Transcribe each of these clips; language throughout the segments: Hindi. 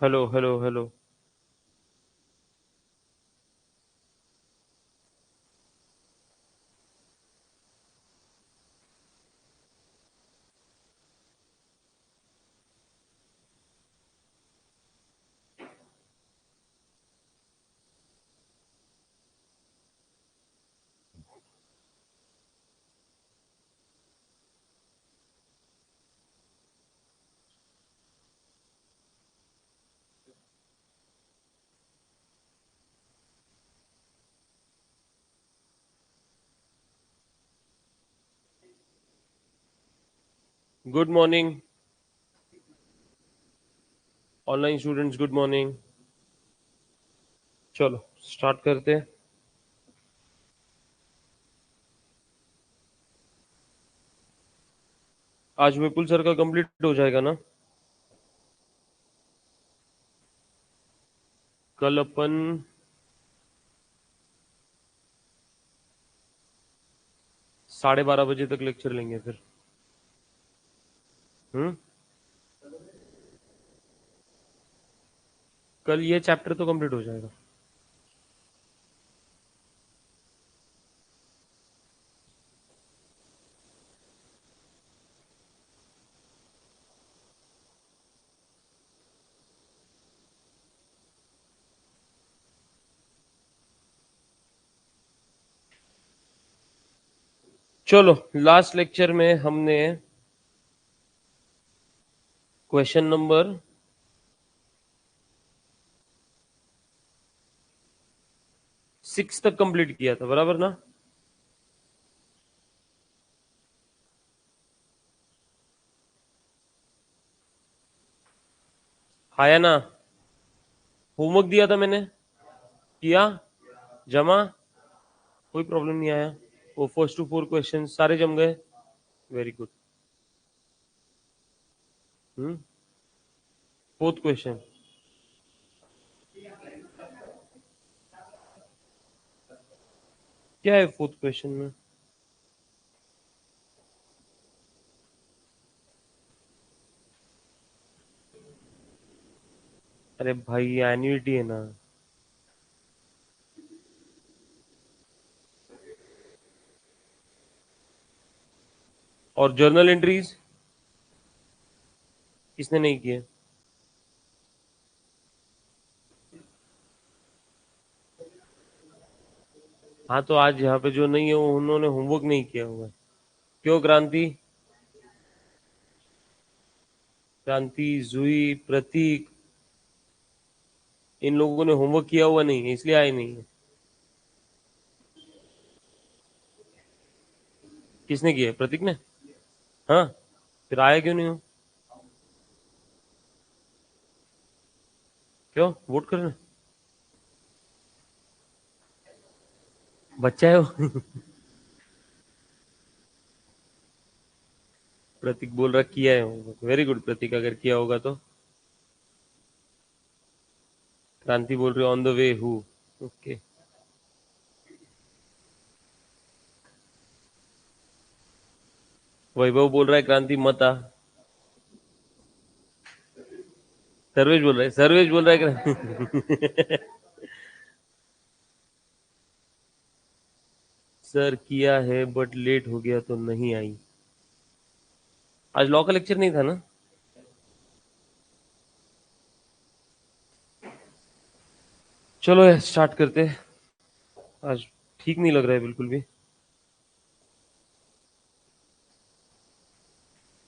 Hello hello hello. Good morning online students, good morning. चलो स्टार्ट करते हैं। आज विपुल सर का कंप्लीट हो जाएगा ना? कल अपन 12:30 बजे तक लेक्चर लेंगे फिर। हम्म। कल ये चैप्टर तो कंप्लीट हो जाएगा। चलो, लास्ट लेक्चर में हमने क्वेश्चन नंबर 6 तक कंप्लीट किया था, बराबर ना? आया ना? होमवर्क दिया था मैंने, किया, जमा, कोई प्रॉब्लम नहीं आया। वो फर्स्ट टू 4 क्वेश्चन सारे जम गए। Very good. Hmm. Fourth question क्या है? फोर्थ क्वेश्चन में अरे भाई, एन्युइटी है ना। और जर्नल एंट्रीज किसने नहीं किए? हाँ, तो आज यहाँ पे जो नहीं है वो उन्होंने होमवर्क नहीं किया हुआ है। क्यों क्रांति? क्रांति, जुई, प्रतीक, इन लोगों ने होमवर्क किया हुआ नहीं है, इसलिए आए नहीं है। किसने किया? प्रतीक ने। हाँ, फिर आया क्यों नहीं हो? क्यों वोट करना? बच्चा है वो। प्रतीक बोल रहा किया है होमवर्क। वेरी गुड प्रतीक, अगर किया होगा तो। क्रांति बोल रही ऑन द वे हु। ओके। वैभव बोल रहा है क्रांति मत आ। सर्वेश बोल रहा है, सर्वेश बोल रहा है क्रांति। सर किया है बट लेट हो गया तो नहीं आई। आज लॉ का लेक्चर नहीं था ना? चलो यार स्टार्ट करते हैं। आज ठीक नहीं लग रहा है बिल्कुल भी।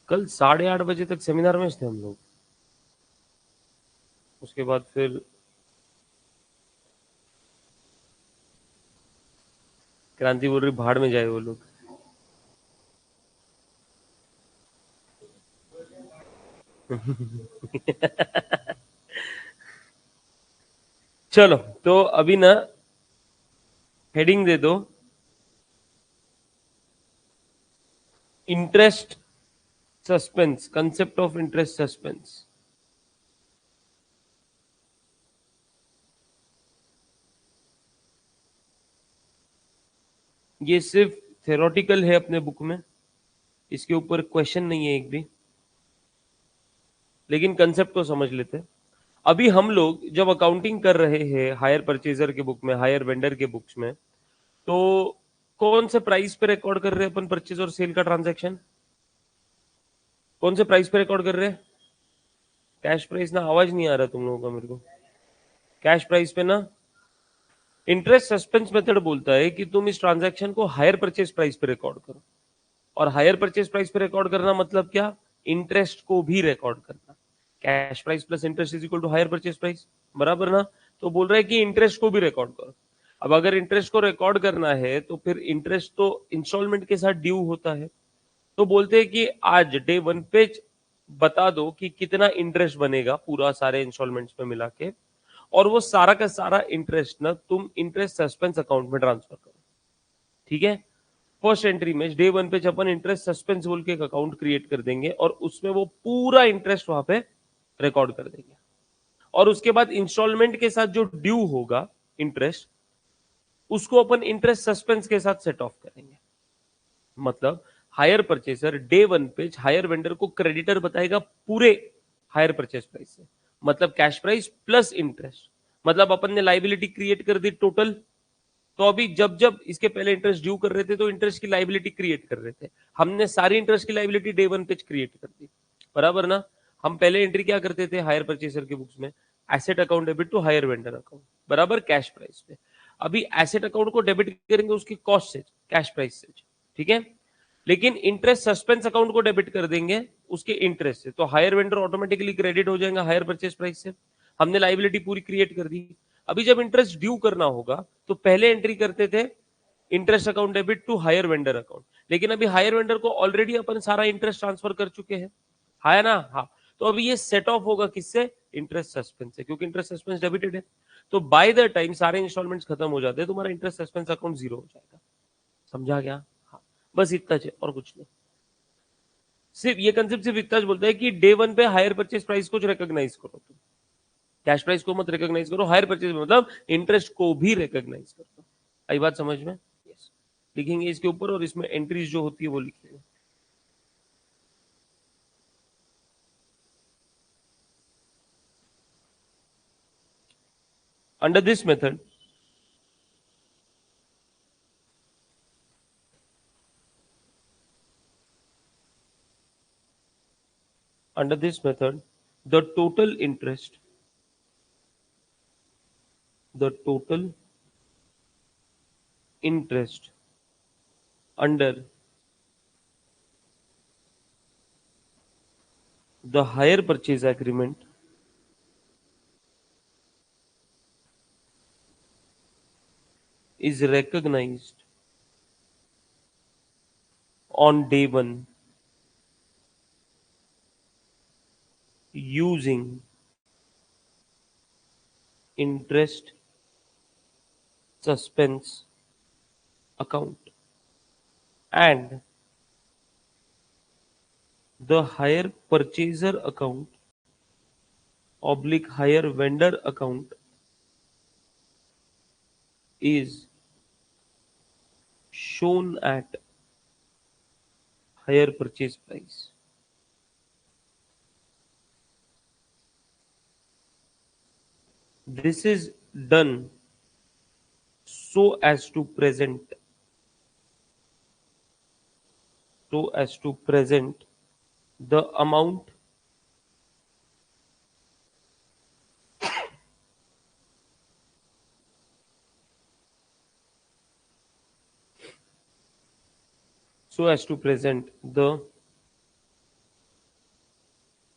कल 8:30 बजे तक सेमिनार में थे हम लोग। उसके बाद फिर क्रांति बोल रही भाड़ में जाए वो लोग। चलो, तो अभी ना हेडिंग दे दो, interest suspense, concept of interest suspense. ये सिर्फ थ्योरेटिकल है अपने बुक में, इसके ऊपर क्वेश्चन नहीं है एक भी, लेकिन कंसेप्ट को समझ लेते हैं। अभी हम लोग जब अकाउंटिंग कर रहे हैं हायर परचेजर के बुक में, हायर वेंडर के बुक्स में, तो कौन से प्राइस पे रिकॉर्ड कर रहे हैं अपन परचेज और सेल का ट्रांजैक्शन? कौन से प्राइस पे रिकॉर्ड कर रहे हैं? कैश प्राइस ना, आवाज नहीं आ रहा तुम लोगों का मेरे को। कैश प्राइस पे ना। इंटरेस्ट सस्पेंस मेथड बोलता है कि तुम इस ट्रांजैक्शन को हायर परचेज प्राइस पे रिकॉर्ड करो। और हायर परचेज प्राइस पे रिकॉर्ड करना मतलब क्या? इंटरेस्ट को भी रिकॉर्ड करना। Cash price plus interest is equal to hire purchase price, बराबर ना? तो बोल रहा है कि इंटरेस्ट को भी रिकॉर्ड करो। अब अगर इंटरेस्ट को रिकॉर्ड करना है तो फिर इंटरेस्ट तो इंस्टॉलमेंट के साथ ड्यू होता है। तो बोलते हैं कि आज डे वन पे बता दो कि कितना इंटरेस्ट बनेगा पूरा सारे इंस्टॉलमेंट्स में मिला के, और वो सारा का सारा इंटरेस्ट ना तुम इंटरेस्ट सस्पेंस अकाउंट में ट्रांसफर करो। ठीक है? फर्स्ट एंट्री में डे वन पे अपन इंटरेस्ट सस्पेंस बोल के एक अकाउंट क्रिएट कर देंगे और उसमें वो पूरा इंटरेस्ट वहां पे रिकॉर्ड कर देंगे। और उसके बाद इंस्टॉलमेंट के साथ जो ड्यू होगा इंटरेस्ट, उसको अपन इंटरेस्ट सस्पेंस के साथ सेट ऑफ करेंगे। मतलब हायर परचेसर डे वन पे हायर वेंडर को क्रेडिटर बताएगा पूरे हायर परचेस प्राइस से, मतलब कैश प्राइस प्लस इंटरेस्ट। मतलब अपन ने लाइबिलिटी क्रिएट कर दी टोटल। तो अभी जब जब इसके पहले इंटरेस्ट ड्यू कर रहे थे तो इंटरेस्ट की लाइबिलिटी क्रिएट कर रहे थे, हमने सारी इंटरेस्ट की लाइबिलिटी डे वन पे क्रिएट कर दी, बराबर ना? हम पहले एंट्री क्या करते थे हायर परचेसर के बुक्स में? Asset account debit to hire vendor account, बराबर कैश प्राइस पे। अभी एसेट अकाउंट को डेबिट करेंगे उसकी कॉस्ट से, कैश प्राइस से। ठीक है? लेकिन इंटरेस्ट सस्पेंस अकाउंट को डेबिट कर देंगे उसके इंटरेस्ट से, तो हायर वेंडर ऑटोमेटिकली क्रेडिट हो जाएगा हायर परचेस प्राइस से। हमने लाइबिलिटी पूरी क्रिएट कर दी। अभी जब इंटरेस्ट ड्यू करना होगा तो पहले एंट्री करते थे interest account debit to hire vendor account, लेकिन अभी हायर वेंडर को ऑलरेडी अपन सारा इंटरेस्ट ट्रांसफर कर चुके हैं, है ना? हाँ। तो अभी ये सेट ऑफ होगा किससे? इंटरेस्ट सस्पेंस से, क्योंकि इंटरेस्ट सस्पेंस डेबिटेड है। तो बाय द टाइम सारे इंस्टॉलमेंट्स खत्म हो जाते हैं, तुम्हारा इंटरेस्ट सस्पेंस अकाउंट जीरो हो जाएगा। समझा गया? हाँ, बस इतना है और कुछ नहीं। सिर्फ ये कंसेप्ट सिर्फ इतना बोलता है कि डे वन पे हायर परचेज प्राइस को रिकॉग्नाइज करो तुम, कैश प्राइस को मत रिकॉग्नाइज करो, हायर परचेज मतलब इंटरेस्ट को भी रिकॉग्नाइज करो। आई बात समझ में? यस। लिखेंगे इसके ऊपर और इसमें एंट्रीज जो होती है वो लिखेंगे। Under this method, under this method the total interest, the total interest under the hire purchase agreement is recognized on day one using interest suspense account, and the hire purchaser account oblique hire vendor account is shown at higher purchase price. This is done so as to present, so as to present the amount so as to present the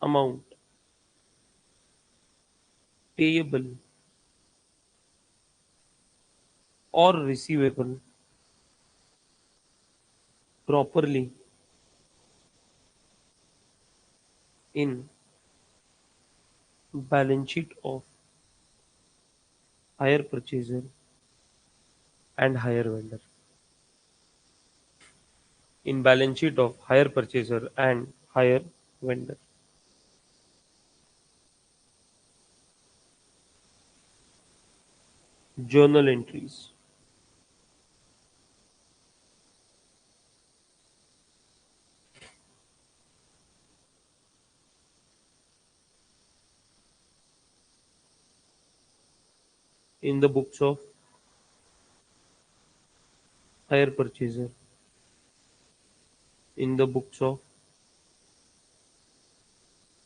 amount payable or receivable properly in balance sheet of hire purchaser and hire vendor. In balance sheet of hire purchaser and hire vendor. Journal entries. In the books of hire purchaser. In the books of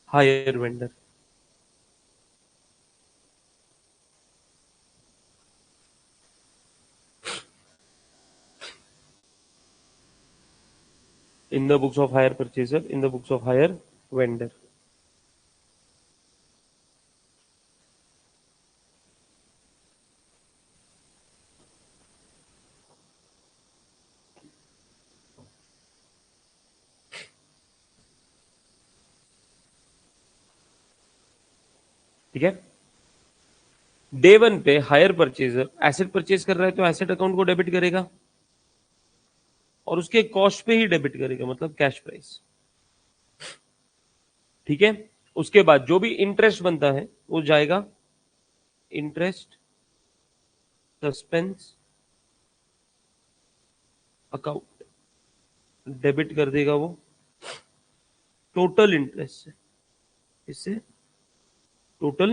hire vendor. In the books of hire purchaser. In the books of hire vendor. ठीक है। डे वन पे हायर परचेजर एसेट परचेज कर रहा है तो एसेट अकाउंट को डेबिट करेगा और उसके कॉस्ट पे ही डेबिट करेगा, मतलब कैश प्राइस। ठीक है। उसके बाद जो भी इंटरेस्ट बनता है वो जाएगा इंटरेस्ट सस्पेंस अकाउंट, डेबिट कर देगा वो टोटल इंटरेस्ट से। इससे टोटल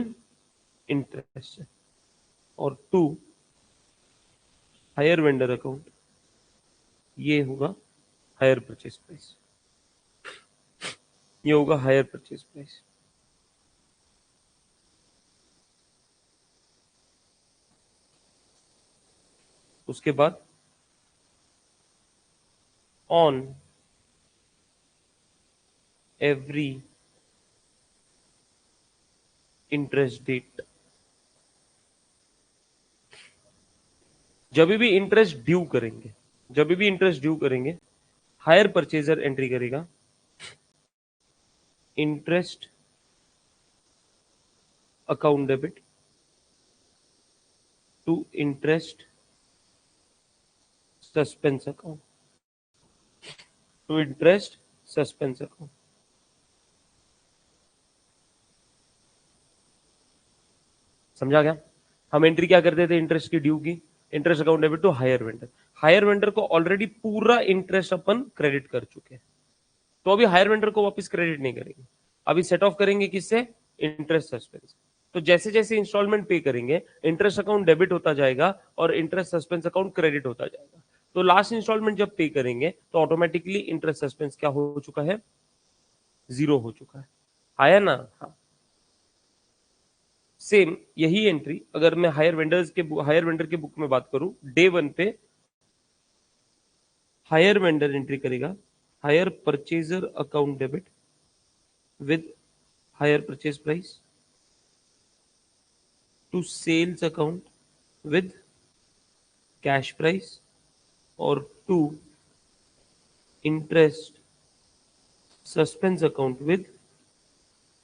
इंटरेस्ट से। और टू हायर वेंडर अकाउंट, ये होगा हायर परचेज प्राइस। ये होगा हायर परचेज प्राइस। उसके बाद ऑन एवरी इंटरेस्ट डेट, जब भी इंटरेस्ट ड्यू करेंगे, जब भी इंटरेस्ट ड्यू करेंगे, हायर परचेजर एंट्री करेगा interest account debit to interest suspense account, to interest suspense account. समझा गया? हम एंट्री क्या करते थे इंटरेस्ट की ड्यू की, interest account debit to hire vendor. Hire vendor को ऑलरेडी पूरा इंटरेस्ट अपन क्रेडिट कर चुके हैं, तो अभी हायर वेंडर को वापस क्रेडिट नहीं करेंगे, अभी सेट ऑफ करेंगे किससे? Interest suspense. तो जैसे जैसे इंस्टॉलमेंट पे करेंगे इंटरेस्ट अकाउंट डेबिट होता जाएगा और इंटरेस्ट सस्पेंस अकाउंट क्रेडिट होता जाएगा। तो लास्ट इंस्टॉलमेंट जब पे करेंगे तो ऑटोमेटिकली इंटरेस्ट सस्पेंस क्या हो चुका है? जीरो हो चुका है। आया ना? हाँ। सेम यही एंट्री अगर मैं हायर वेंडर के बुक में बात करूं, डे वन पे हायर वेंडर एंट्री करेगा hire purchaser account debit with hire purchase price to sales account with cash price और to interest suspense account with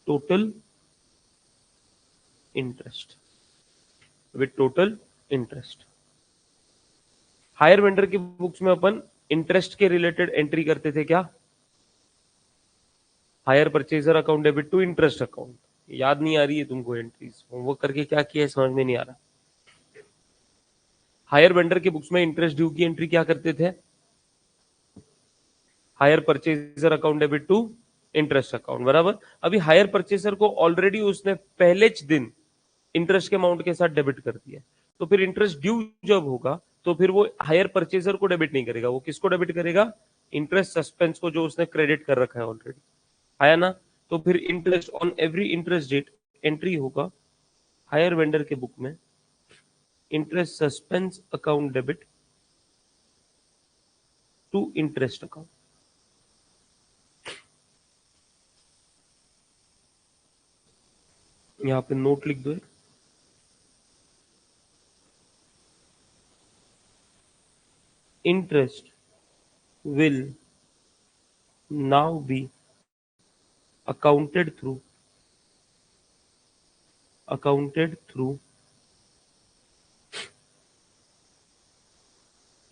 total interest, with total interest. Hire vendor की बुक्स में अपन इंटरेस्ट के रिलेटेड एंट्री करते थे क्या? Hire purchaser account debit to interest account. याद नहीं आ रही है तुमको एंट्रीज? होमवर्क करके क्या किया है समझ में नहीं आ रहा। हायर वेंडर के बुक्स में इंटरेस्ट ड्यू की एंट्री क्या करते थे? Hire purchaser account debit to interest account, बराबर। अभी हायर परचेजर को ऑलरेडी उसने पहले दिन इंटरेस्ट के अमाउंट के साथ डेबिट कर दिया, तो फिर इंटरेस्ट ड्यू जब होगा तो फिर वो हायर परचेजर को डेबिट नहीं करेगा, वो किसको डेबिट करेगा? इंटरेस्ट सस्पेंस को, जो उसने क्रेडिट कर रखा है ऑलरेडी। आया ना? तो फिर interest on every interest date entry होगा हायर वेंडर के बुक में interest suspense account debit to interest account. यहाँ पे नोट लिख दो, interest will now be accounted through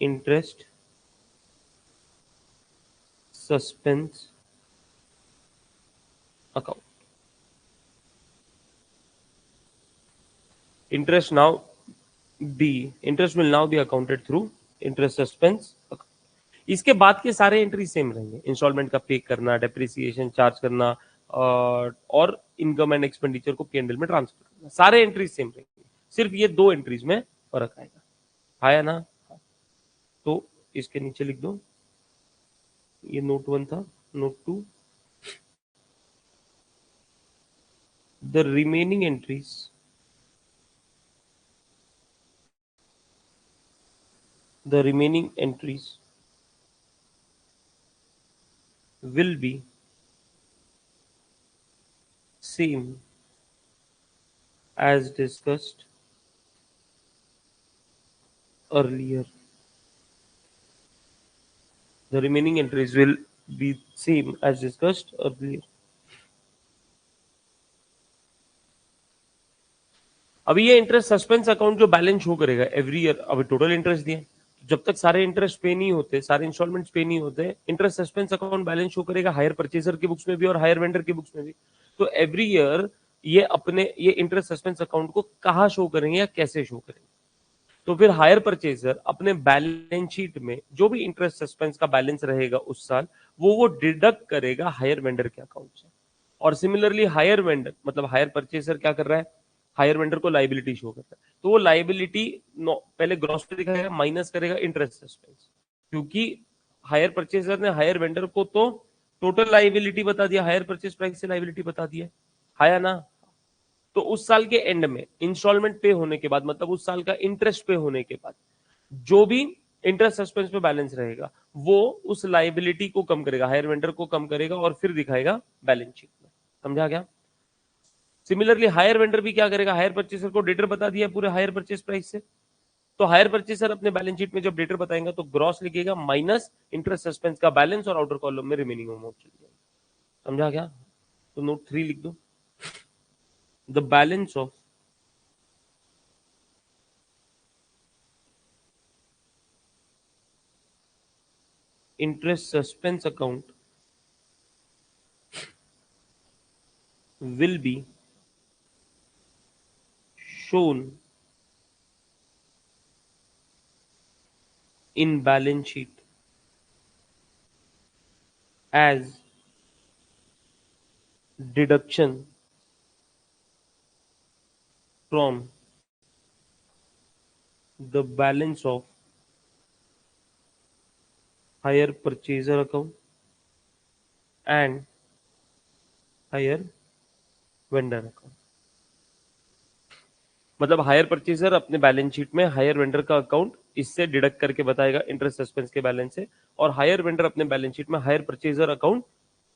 interest suspense account. Interest will now be accounted through interest suspense account. इसके बाद के सारे एंट्री सेम रहेंगे, इंस्टॉलमेंट का पे करना, डेप्रिसिएशन चार्ज करना और इनकम एंड एक्सपेंडिचर को P&L में ट्रांसफर करना, सारे एंट्री सेम रहेंगे, सिर्फ ये दो एंट्रीज में फर्क आएगा। आया ना? तो इसके नीचे लिख दो, ये नोट 1 था, note 2, the remaining entries will be same as discussed earlier. The remaining entries will be same as discussed earlier. अभी ये इंटरेस्ट सस्पेंस अकाउंट जो बैलेंस शो करेगा एवरी ईयर, अभी टोटल इंटरेस्ट दिया, जब तक सारे इंटरेस्ट पे नहीं होते, सारे इंस्टॉलमेंट्स पे नहीं होते, interest suspense account balance show करेगा हायर परचेजर की बुक्स में भी और हायर वेंडर की बुक्स में भी। तो एवरी ईयर ये इंटरेस्ट सस्पेंस अकाउंट को कहां शो करेंगे या कैसे शो करेंगे? तो फिर हायर परचेजर अपने बैलेंस शीट में जो भी इंटरेस्ट सस्पेंस का बैलेंस रहेगा उस साल, वो डिडक्ट करेगा हायर वेंडर के अकाउंट से। और सिमिलरली हायर वेंडर मतलब हायर परचेजर क्या कर रहा है, हायर वेंडर को लाइबिलिटी शो करता है, तो वो लाइबिलिटी पहले ग्रॉस पे दिखाएगा, माइनस करेगा इंटरेस्ट सस्पेंस, क्योंकि हायर परचेजर ने हायर वेंडर को तो टोटल लाइबिलिटी बता दिया, हायर परचेज प्राइस से लाइबिलिटी बता दिया, है ना? तो उस साल के एंड में इंस्टॉलमेंट पे होने के बाद, मतलब उस साल का इंटरेस्ट पे होने के बाद जो भी इंटरेस्ट सस्पेंस पे बैलेंस रहेगा वो उस लाइबिलिटी को कम करेगा, हायर वेंडर को कम करेगा और फिर दिखाएगा बैलेंस शीट में। समझा क्या? सिमिलरली हायर वेंडर भी क्या करेगा, हायर परचेसर को डेटर बता दिया पूरे हायर परचेस प्राइस से, तो हायर परचेसर अपने बैलेंस शीट में जब डेटर बताएगा तो ग्रॉस लिखेगा माइनस इंटरेस्ट सस्पेंस का बैलेंस और आउटर कॉलम में रिमेनिंग अमाउंट चल जाएगा। समझा क्या? तो नोट 3 लिख दो, the balance of interest suspense account will be shown in balance sheet as deduction from the balance of hire purchaser account and hire vendor account। मतलब हायर परचेजर अपने बैलेंस शीट में हायर वेंडर का अकाउंट इससे डिडक्ट करके बताएगा इंटरेस्ट सस्पेंस के बैलेंस से, और हायर वेंडर अपने बैलेंस शीट में हायर परचेजर अकाउंट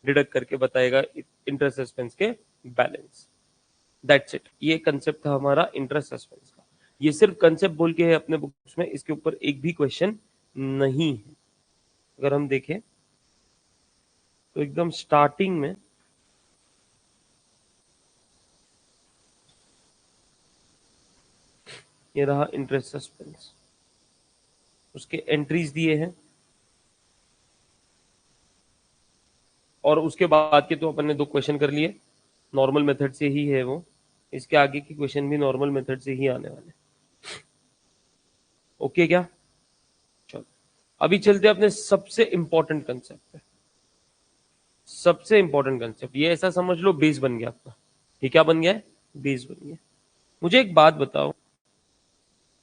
डिडक्ट करके बताएगा इंटरेस्ट सस्पेंस के बैलेंस। दैट्स इट, ये कंसेप्ट था हमारा इंटरेस्ट सस्पेंस का। ये सिर्फ कंसेप्ट बोल के है अपने बुक्स में, इसके ऊपर एक भी क्वेश्चन नहीं है। अगर हम देखें तो एकदम स्टार्टिंग में ये रहा इंटरेस्ट सस्पेंस, उसके एंट्रीज दिए हैं और उसके बाद के तो अपन ने 2 क्वेश्चन कर लिए, नॉर्मल मेथड से ही है वो, इसके आगे की क्वेश्चन भी नॉर्मल मेथड से ही आने वाले। ओके क्या? चलो अभी चलते हैं अपने सबसे इंपॉर्टेंट कंसेप्ट पे। सबसे इंपॉर्टेंट कंसेप्ट ये ऐसा समझ लो बेस बन गया आपका। ये क्या बन गया है? बेस बन गया। मुझे एक बात बताओ,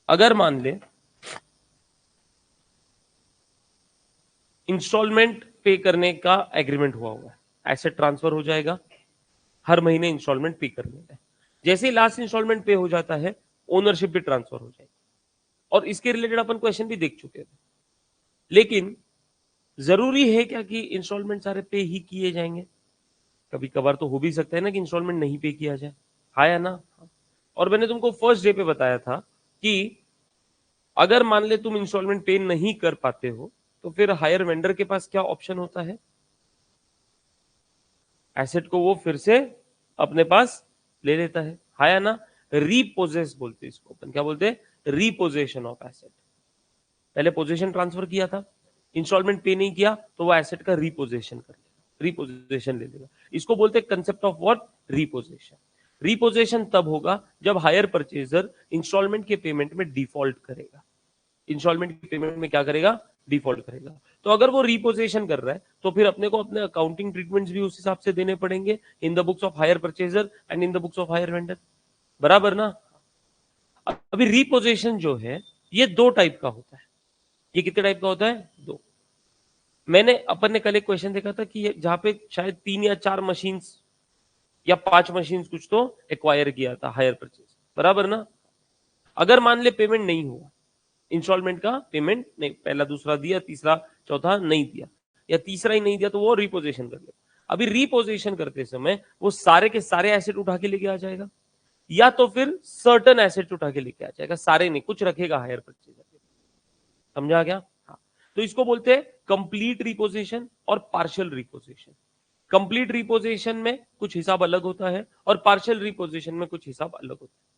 अगर मान ले इंस्टॉलमेंट पे करने का एग्रीमेंट हुआ है, एसेट ट्रांसफर हो जाएगा, हर महीने इंस्टॉलमेंट पे करने का, जैसे ही लास्ट इंस्टॉलमेंट पे हो जाता है ओनरशिप भी ट्रांसफर हो जाएगी, और इसके रिलेटेड अपन क्वेश्चन भी देख चुके थे। लेकिन जरूरी है क्या कि इंस्टॉलमेंट सारे पे ही किए जाएंगे? कभी कभार तो हो भी सकता है ना कि इंस्टॉलमेंट नहीं पे किया जाए, हाँ या ना? और मैंने तुमको फर्स्ट डे पे बताया था कि अगर मान ले तुम इंस्टॉलमेंट पे नहीं कर पाते हो तो फिर हायर वेंडर के पास क्या ऑप्शन होता है? एसेट को वो फिर से अपने पास ले लेता है। हाँ या ना? रीपोजेस बोलते हैं इसको, अपन क्या बोलते हैं? रीपोजेशन ऑफ एसेट। पहले पोजीशन ट्रांसफर किया था, इंस्टॉलमेंट पे नहीं किया तो वो एसेट का रीपोजेशन कर लेगा, रीपोजेशन ले लेगा। इसको बोलते हैं कंसेप्ट ऑफ व्हाट? रीपोजेशन। रीपोजेशन तब होगा जब हायर परचेजर इंस्टॉलमेंट के पेमेंट में डिफॉल्ट करेगा। इंस्टॉलमेंट की पेमेंट में क्या करेगा? डिफॉल्ट करेगा। तो अगर वो रिपोजिशन कर रहा है तो फिर अपने को अपने अकाउंटिंग ट्रीटमेंट्स भी उस हिसाब से देने पड़ेंगे in the books of hire purchaser and in the books of hire vendor. बराबर ना? अभी रिपोजिशन जो है ये दो टाइप का होता है। ये कितने टाइप का होता है? दो। मैंने अपन ने कल एक क्वेश्चन देखा था कि जहां पे शायद 3 या 4 मशीन्स या 5 मशीन्स कुछ तो एक्वायर किया था हायर परचेज। बराबर ना? अगर मान ले पेमेंट नहीं हुआ, इंस्टॉलमेंट का पेमेंट नहीं, पहला दूसरा दिया, तीसरा चौथा नहीं दिया, या तीसरा ही नहीं दिया, तो वो रिपोजिशन कर ले। अभी रिपोजिशन करते समय वो सारे के सारे एसेट उठा के लेके आ जाएगा, या तो फिर सर्टन एसेट उठा के लेके आ जाएगा, सारे नहीं, कुछ रखेगा हायर परचेजर। समझा क्या? हाँ। तो इसको बोलते हैं कंप्लीट रिपोजिशन और पार्शियल रिपोजिशन। कंप्लीट रिपोजिशन में कुछ हिसाब अलग होता है और पार्शियल रिपोजिशन में कुछ हिसाब अलग होता है।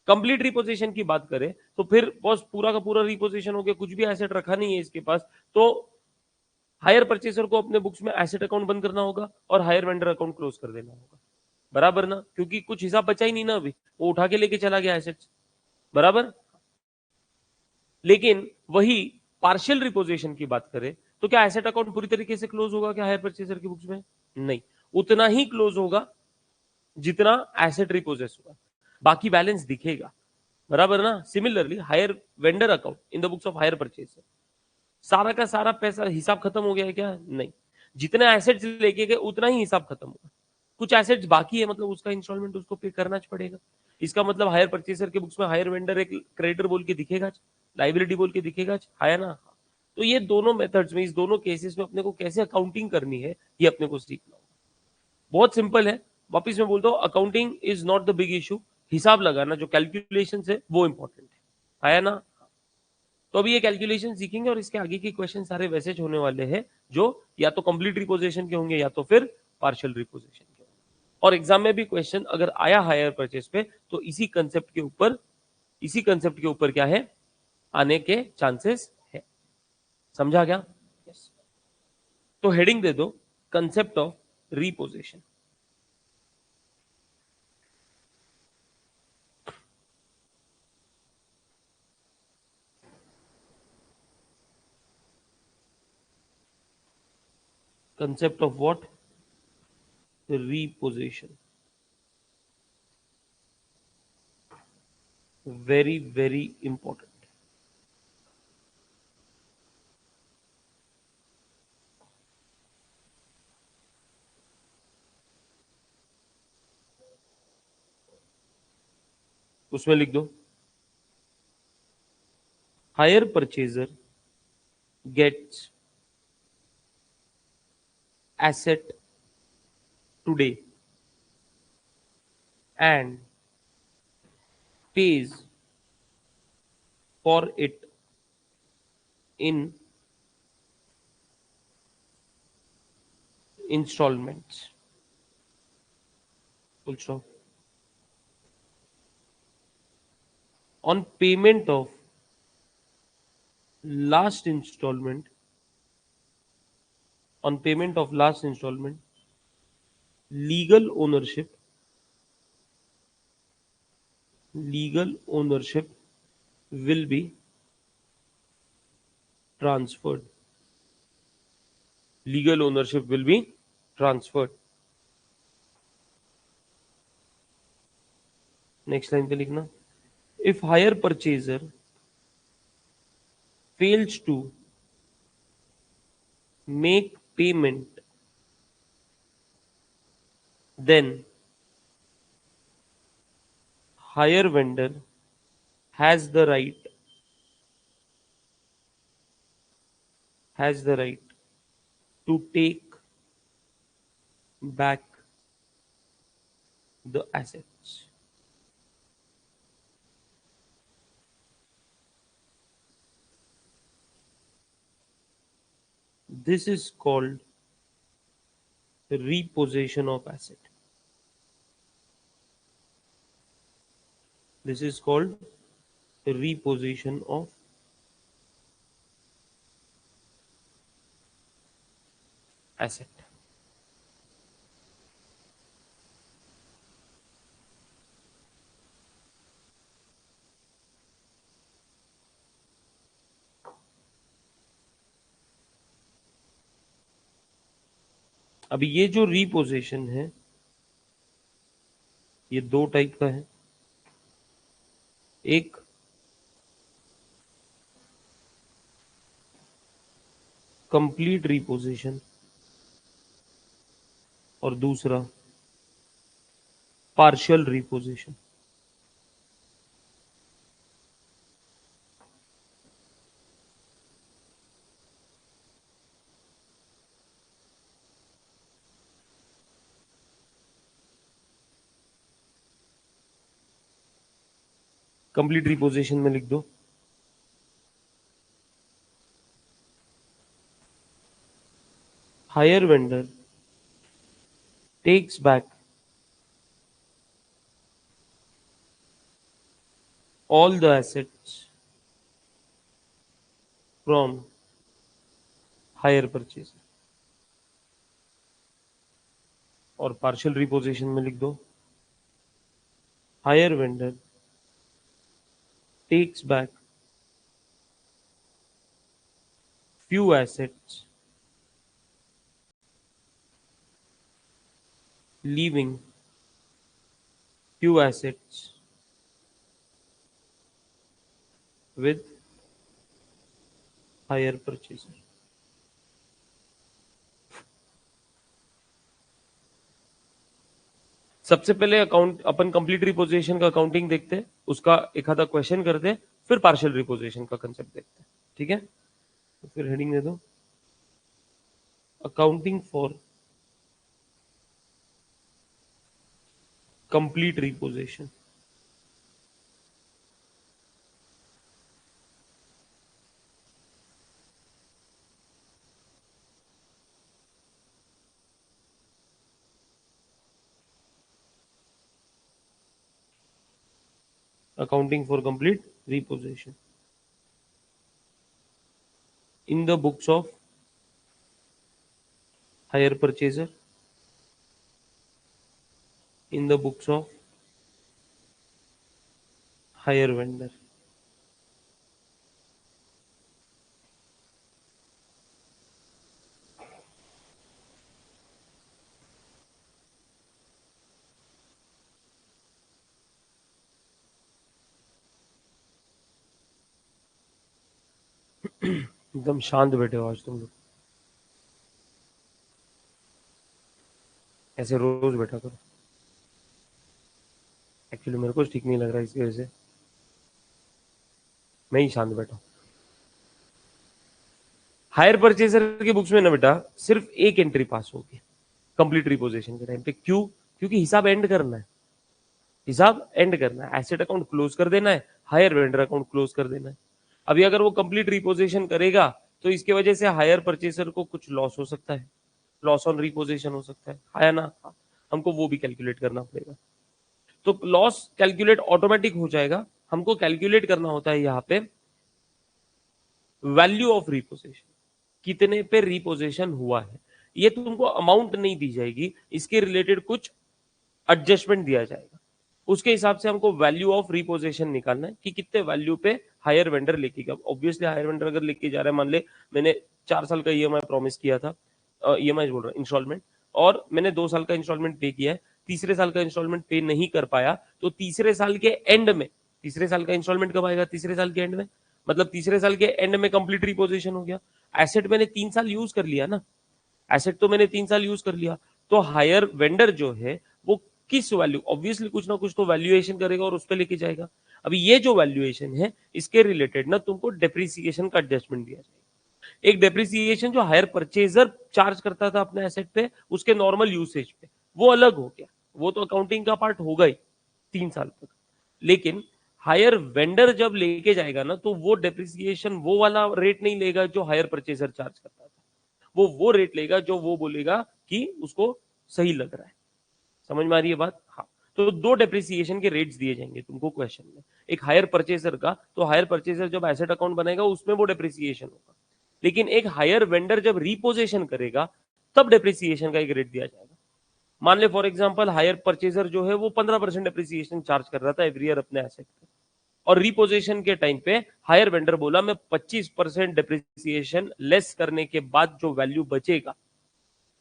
कंप्लीट रिपोजिशन की बात करें तो फिर बस पूरा का पूरा रिपोजिशन हो गया, कुछ भी एसेट रखा नहीं है इसके पास, तो हायर परचेसर को अपने बुक्स में एसेट अकाउंट बंद करना होगा और हायर वेंडर अकाउंट क्लोज कर देना होगा। बराबर ना? क्योंकि कुछ हिसाब बचा ही नहीं ना, अभी वो उठा के लेके चला गया एसेट्स। बराबर? लेकिन वही पार्शियल रिपोजिशन की बात करें तो क्या एसेट अकाउंट पूरी तरीके से क्लोज होगा क्या हायर परचेसर की बुक्स में? नहीं, उतना ही क्लोज होगा जितना एसेट रिपोजेस हुआ, बाकी बैलेंस दिखेगा। बराबर ना? Similarly higher vendor account in the books of hire purchase, सारा का सारा पैसा हिसाब खत्म हो गया है क्या? नहीं, जितने एसेट्स लेके गए उतना ही हिसाब खत्म होगा। कुछ एसेट्स बाकी है, मतलब उसका इंस्टॉलमेंट उसको पे करना पड़ेगा। इसका मतलब हायर परचेसर के बुक्स में हायर वेंडर एक क्रेडिटर बोल के दिखेगा, लाइबिलिटी बोल के दिखेगा, है ना? तो ये दोनों मेथड्स में, इस दोनों केसेस में अपने को कैसे अकाउंटिंग करनी है ये अपने को सीखना होगा। बहुत सिंपल है। वापिस मैं बोलता हूँ, accounting is not the big issue. हिसाब लगाना जो कैलकुलेशन है वो इंपॉर्टेंट है ना? तो अभी ये कैलकुलेशन सीखेंगे और इसके आगे के क्वेश्चन सारे वैसे होने वाले हैं जो या तो कंप्लीट रिपोजिशन के होंगे या तो फिर पार्शियल रिपोजिशन के होंगे। और एग्जाम में भी क्वेश्चन अगर आया हायर परचेज पे तो इसी कंसेप्ट के ऊपर क्या है, आने के चांसेस है। समझा क्या? यस। तो हेडिंग दे दो, concept of repossession. Concept of what? Repossession. Very very important. उसमें लिख दो, hire purchaser gets asset today and pays for it in installments. Full stop. On payment of last installment, legal ownership will be transferred. Legal ownership will be transferred. Next line पे लिखना, if hire purchaser fails to make payment, then hire vendor has the right to take back the assets. This is called repossession of asset. This is called repossession of asset. अभी ये जो repossession है ये दो टाइप का है। एक कंप्लीट repossession और दूसरा पार्शियल repossession। कंप्लीट repossession में लिख दो hire vendor takes back all the assets from hire purchaser। और पार्शियल रिपोजिशन में लिख दो hire vendor takes back few assets leaving few assets with hire purchaser. सबसे पहले अकाउंट अपन कंप्लीट रिपोजिशन का अकाउंटिंग देखते हैं, उसका एक आधा क्वेश्चन करते हैं, फिर पार्शियल रिपोजिशन का कंसेप्ट देखते हैं। ठीक है, तो फिर हेडिंग दे दो accounting for complete reposition. Accounting for complete repossession in the books of hire purchaser, in the books of hire vendor। एकदम शांत बैठे हो आज तुम लोग, ऐसे रोज बैठा करो। एक्चुअली मेरे को ठीक नहीं लग रहा है, इसकी वजह से मैं ही शांत बैठा हूं। हायर परचेजर की बुक्स में ना बेटा सिर्फ एक एंट्री पास होगी कंप्लीट रिपोजिशन के टाइम पे। क्यों? क्योंकि हिसाब एंड करना है, हिसाब एंड करना है, एसेट अकाउंट क्लोज कर देना है, हायर वेंडर अकाउंट क्लोज कर देना है। अभी अगर वो कंप्लीट रिपोजिशन करेगा तो इसके वजह से हायर परचेसर को कुछ लॉस हो सकता है, लॉस ऑन रिपोजिशन हो सकता है ना, हमको वो भी कैलकुलेट करना पड़ेगा। तो लॉस कैलकुलेट ऑटोमेटिक हो जाएगा, हमको कैलकुलेट करना होता है यहाँ पे वैल्यू ऑफ रिपोजिशन, कितने पे रिपोजिशन हुआ है। ये तुमको अमाउंट नहीं दी जाएगी, इसके रिलेटेड कुछ एडजस्टमेंट दिया जाएगा, उसके हिसाब से हमको वैल्यू ऑफ रिपोजिशन निकालना है कि कितने वैल्यू पे हायर वेंडर लेके गया। ऑब्वियसली हायर वेंडर अगर लेके जा रहा है, मान ले मैंने 4 साल का ईएमआई प्रॉमिस किया था, ईएमआई बोल रहा हूं इंस्टॉलमेंट, और मैंने 2 साल का इंस्टॉलमेंट पे किया है, तीसरे साल का इंस्टॉलमेंट पे नहीं कर पाया, तो तीसरे साल के एंड में, तीसरे साल का इंस्टॉलमेंट कब आएगा? तीसरे साल के एंड में, मतलब तीसरे साल के एंड में कंप्लीट रिपोजिशन हो गया। एसेट मैंने 3 साल यूज कर लिया ना, एसेट तो मैंने 3 साल यूज कर लिया, तो हायर वेंडर जो है वो किस वैल्यू, ऑब्वियसली कुछ ना कुछ तो वैल्यूएशन करेगा और उस पर लेके जाएगा। अभी ये जो वैल्यूएशन है इसके रिलेटेड ना तुमको डेप्रिसिएशन का एडजस्टमेंट दिया जाएगा। एक डेप्रिसिएशन जो हायर परचेजर चार्ज करता था अपने एसेट पे उसके नॉर्मल यूसेज पे, वो अलग हो गया, वो तो अकाउंटिंग का पार्ट होगा ही 3 साल तक। लेकिन हायर वेंडर जब लेके जाएगा ना तो वो डेप्रिसिएशन वो वाला रेट नहीं लेगा जो हायर परचेजर चार्ज करता था, वो रेट लेगा जो वो बोलेगा कि उसको सही लग रहा है। समझ में आ रही है बात? हाँ। तो दो डेप्रिसिएशन के रेट्स दिए जाएंगे तुमको क्वेश्चन में, एक हायर परचेजर का, तो हायर परचेजर जब एसेट अकाउंट बनाएगा उसमें वो डेप्रिसिएशन होगा, लेकिन एक हायर वेंडर जब रिपोजिशन करेगा तब डेप्रिसिएशन का एक रेट दिया जाएगा। मान ले फॉर एग्जांपल हायर परचेजर जो है वो 15% डेप्रिसिएशन चार्ज कर रहा था एवरी ईयर अपने एसेट पे, और रिपोजिशन के टाइम पे हायर वेंडर बोला मैं 25% डेप्रिसिएशन लेस करने के बाद जो वैल्यू बचेगा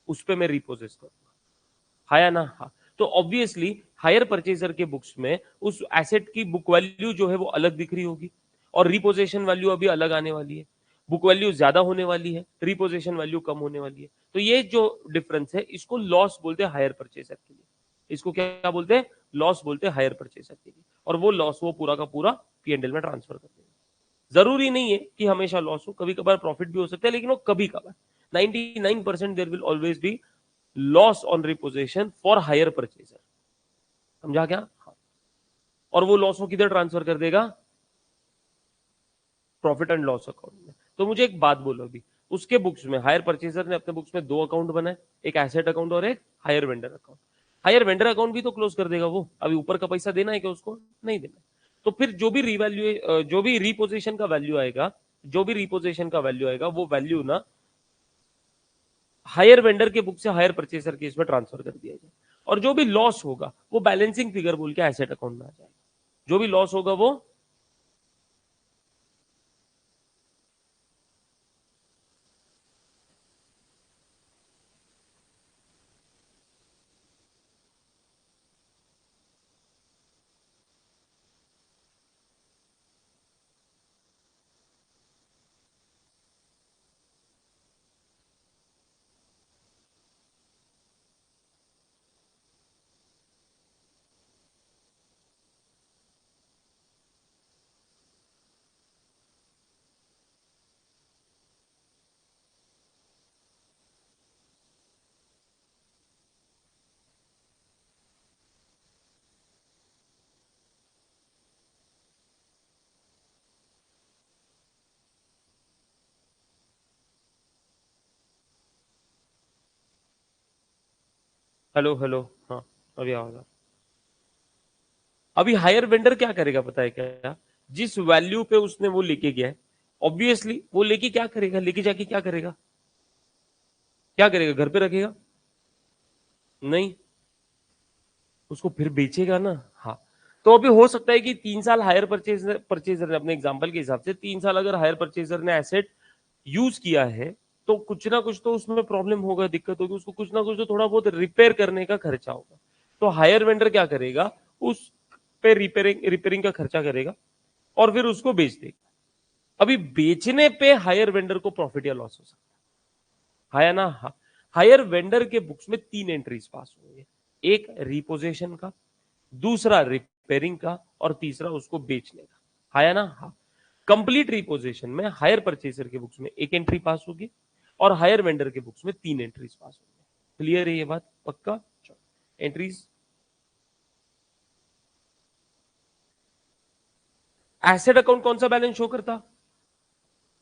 उस पे मैं रिपोजेस करूंगा। हाँ या ना? हाँ। तो ऑब्वियसली हायर परचेजर के बुक्स में उस एसेट की बुक वैल्यू जो है वो अलग दिख रही होगी, और रिपोजिशन वैल्यू अभी अलग आने वाली है। बुक वैल्यू ज्यादा होने वाली है, रिपोजिशन वैल्यू कम होने वाली है। तो ये जो डिफरेंस है इसको लॉस बोलते हैं हायर परचेजर के लिए। इसको क्या बोलते हैं? लॉस बोलते हैं हायर परचेजर के लिए। और वो लॉस वो पूरा का पूरा P&L में ट्रांसफर कर देंगे। जरूरी नहीं है कि हमेशा लॉस हो, कभी कभार प्रॉफिट भी हो सकता है, लेकिन वो कभी कभार 99% there will always be loss on repossession for hire purchaser. समझा क्या? हाँ। और वो लॉस वो किधर ट्रांसफर कर देगा? प्रॉफिट एंड लॉस अकाउंट में। तो मुझे एक बात बोलो, अभी उसके बुक्स में हायर परचेजर ने अपने बुक्स में दो अकाउंट बनाए, एक एसेट अकाउंट और एक higher vendor account. Higher vendor account भी तो क्लोज कर देगा वो, अभी ऊपर का पैसा देना है क्या उसको? नहीं देना। तो फिर जो भी रिवैल्यू जो भी रिपोजिशन का वैल्यू आएगा, जो भी रिपोजिशन का वैल्यू आएगा वो वैल्यू ना हायर वेंडर के बुक से हायर परचेसर के इसमें ट्रांसफर कर दिया जाए, और जो भी लॉस होगा वो बैलेंसिंग फिगर बोल के एसेट अकाउंट में आ जाएगा। जो भी लॉस होगा वो हेलो हेलो। हाँ, अभी आवाज अभी हायर वेंडर क्या करेगा पता है क्या? जिस वैल्यू पे उसने वो लेके गया है, ऑब्वियसली वो लेके क्या करेगा, लेके जाके क्या करेगा? क्या करेगा? घर पे रखेगा? नहीं, उसको फिर बेचेगा ना। हाँ। तो अभी हो सकता है कि 3 साल हायर परचेजर ने, अपने एग्जांपल के हिसाब से 3 साल अगर हायर परचेजर ने एसेट यूज किया है, तो कुछ ना कुछ तो उसमें प्रॉब्लम होगा, दिक्कत होगी, उसको कुछ ना कुछ तो थोड़ा बहुत रिपेयर करने का खर्चा होगा। तो हायर वेंडर क्या करेगा? उस पे रिपेयरिंग रिपेयरिंग का खर्चा करेगा और फिर उसको बेच देगा। अभी बेचने पे हायर वेंडर को प्रॉफिट या लॉस हो सकता है। हाँ या ना? हाँ। हायर वेंडर के बुक्स में 3 एंट्रीज पास होंगे, एक रिपोजिशन का, दूसरा रिपेयरिंग का, और तीसरा उसको बेचने का। हाँ या ना? हाँ। कंप्लीट रिपोजिशन में हायर परचेसर के बुक्स में एक एंट्री पास होगी, और हायर वेंडर के बुक्स में 3 एंट्रीज पास होंगे। क्लियर है ये बात? पक्का? एंट्रीज, एसेट अकाउंट कौन सा बैलेंस शो करता?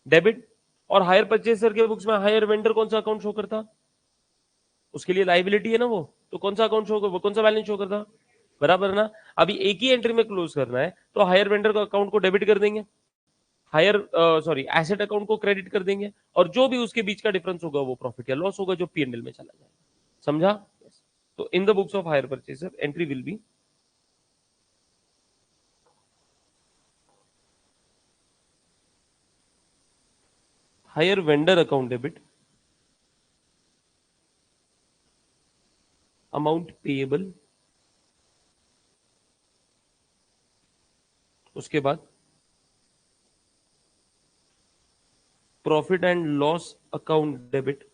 डेबिट। और हायर परचेसर के बुक्स में हायर वेंडर कौन सा अकाउंट शो करता? उसके लिए लाइबिलिटी है ना वो, तो कौन सा अकाउंट शो कर, वो कौन सा बैलेंस शो करता? बराबर ना? अभी एक ही एंट्री में क्लोज करना है तो हायर वेंडर का अकाउंट को डेबिट कर देंगे, हायर सॉरी एसेट अकाउंट को क्रेडिट कर देंगे, और जो भी उसके बीच का डिफरेंस होगा वो प्रॉफिट या लॉस होगा जो P&L में चला जाएगा। समझा? yes. तो in the books of hire purchaser entry will be hire vendor account debit, amount payable, उसके बाद profit and loss account debit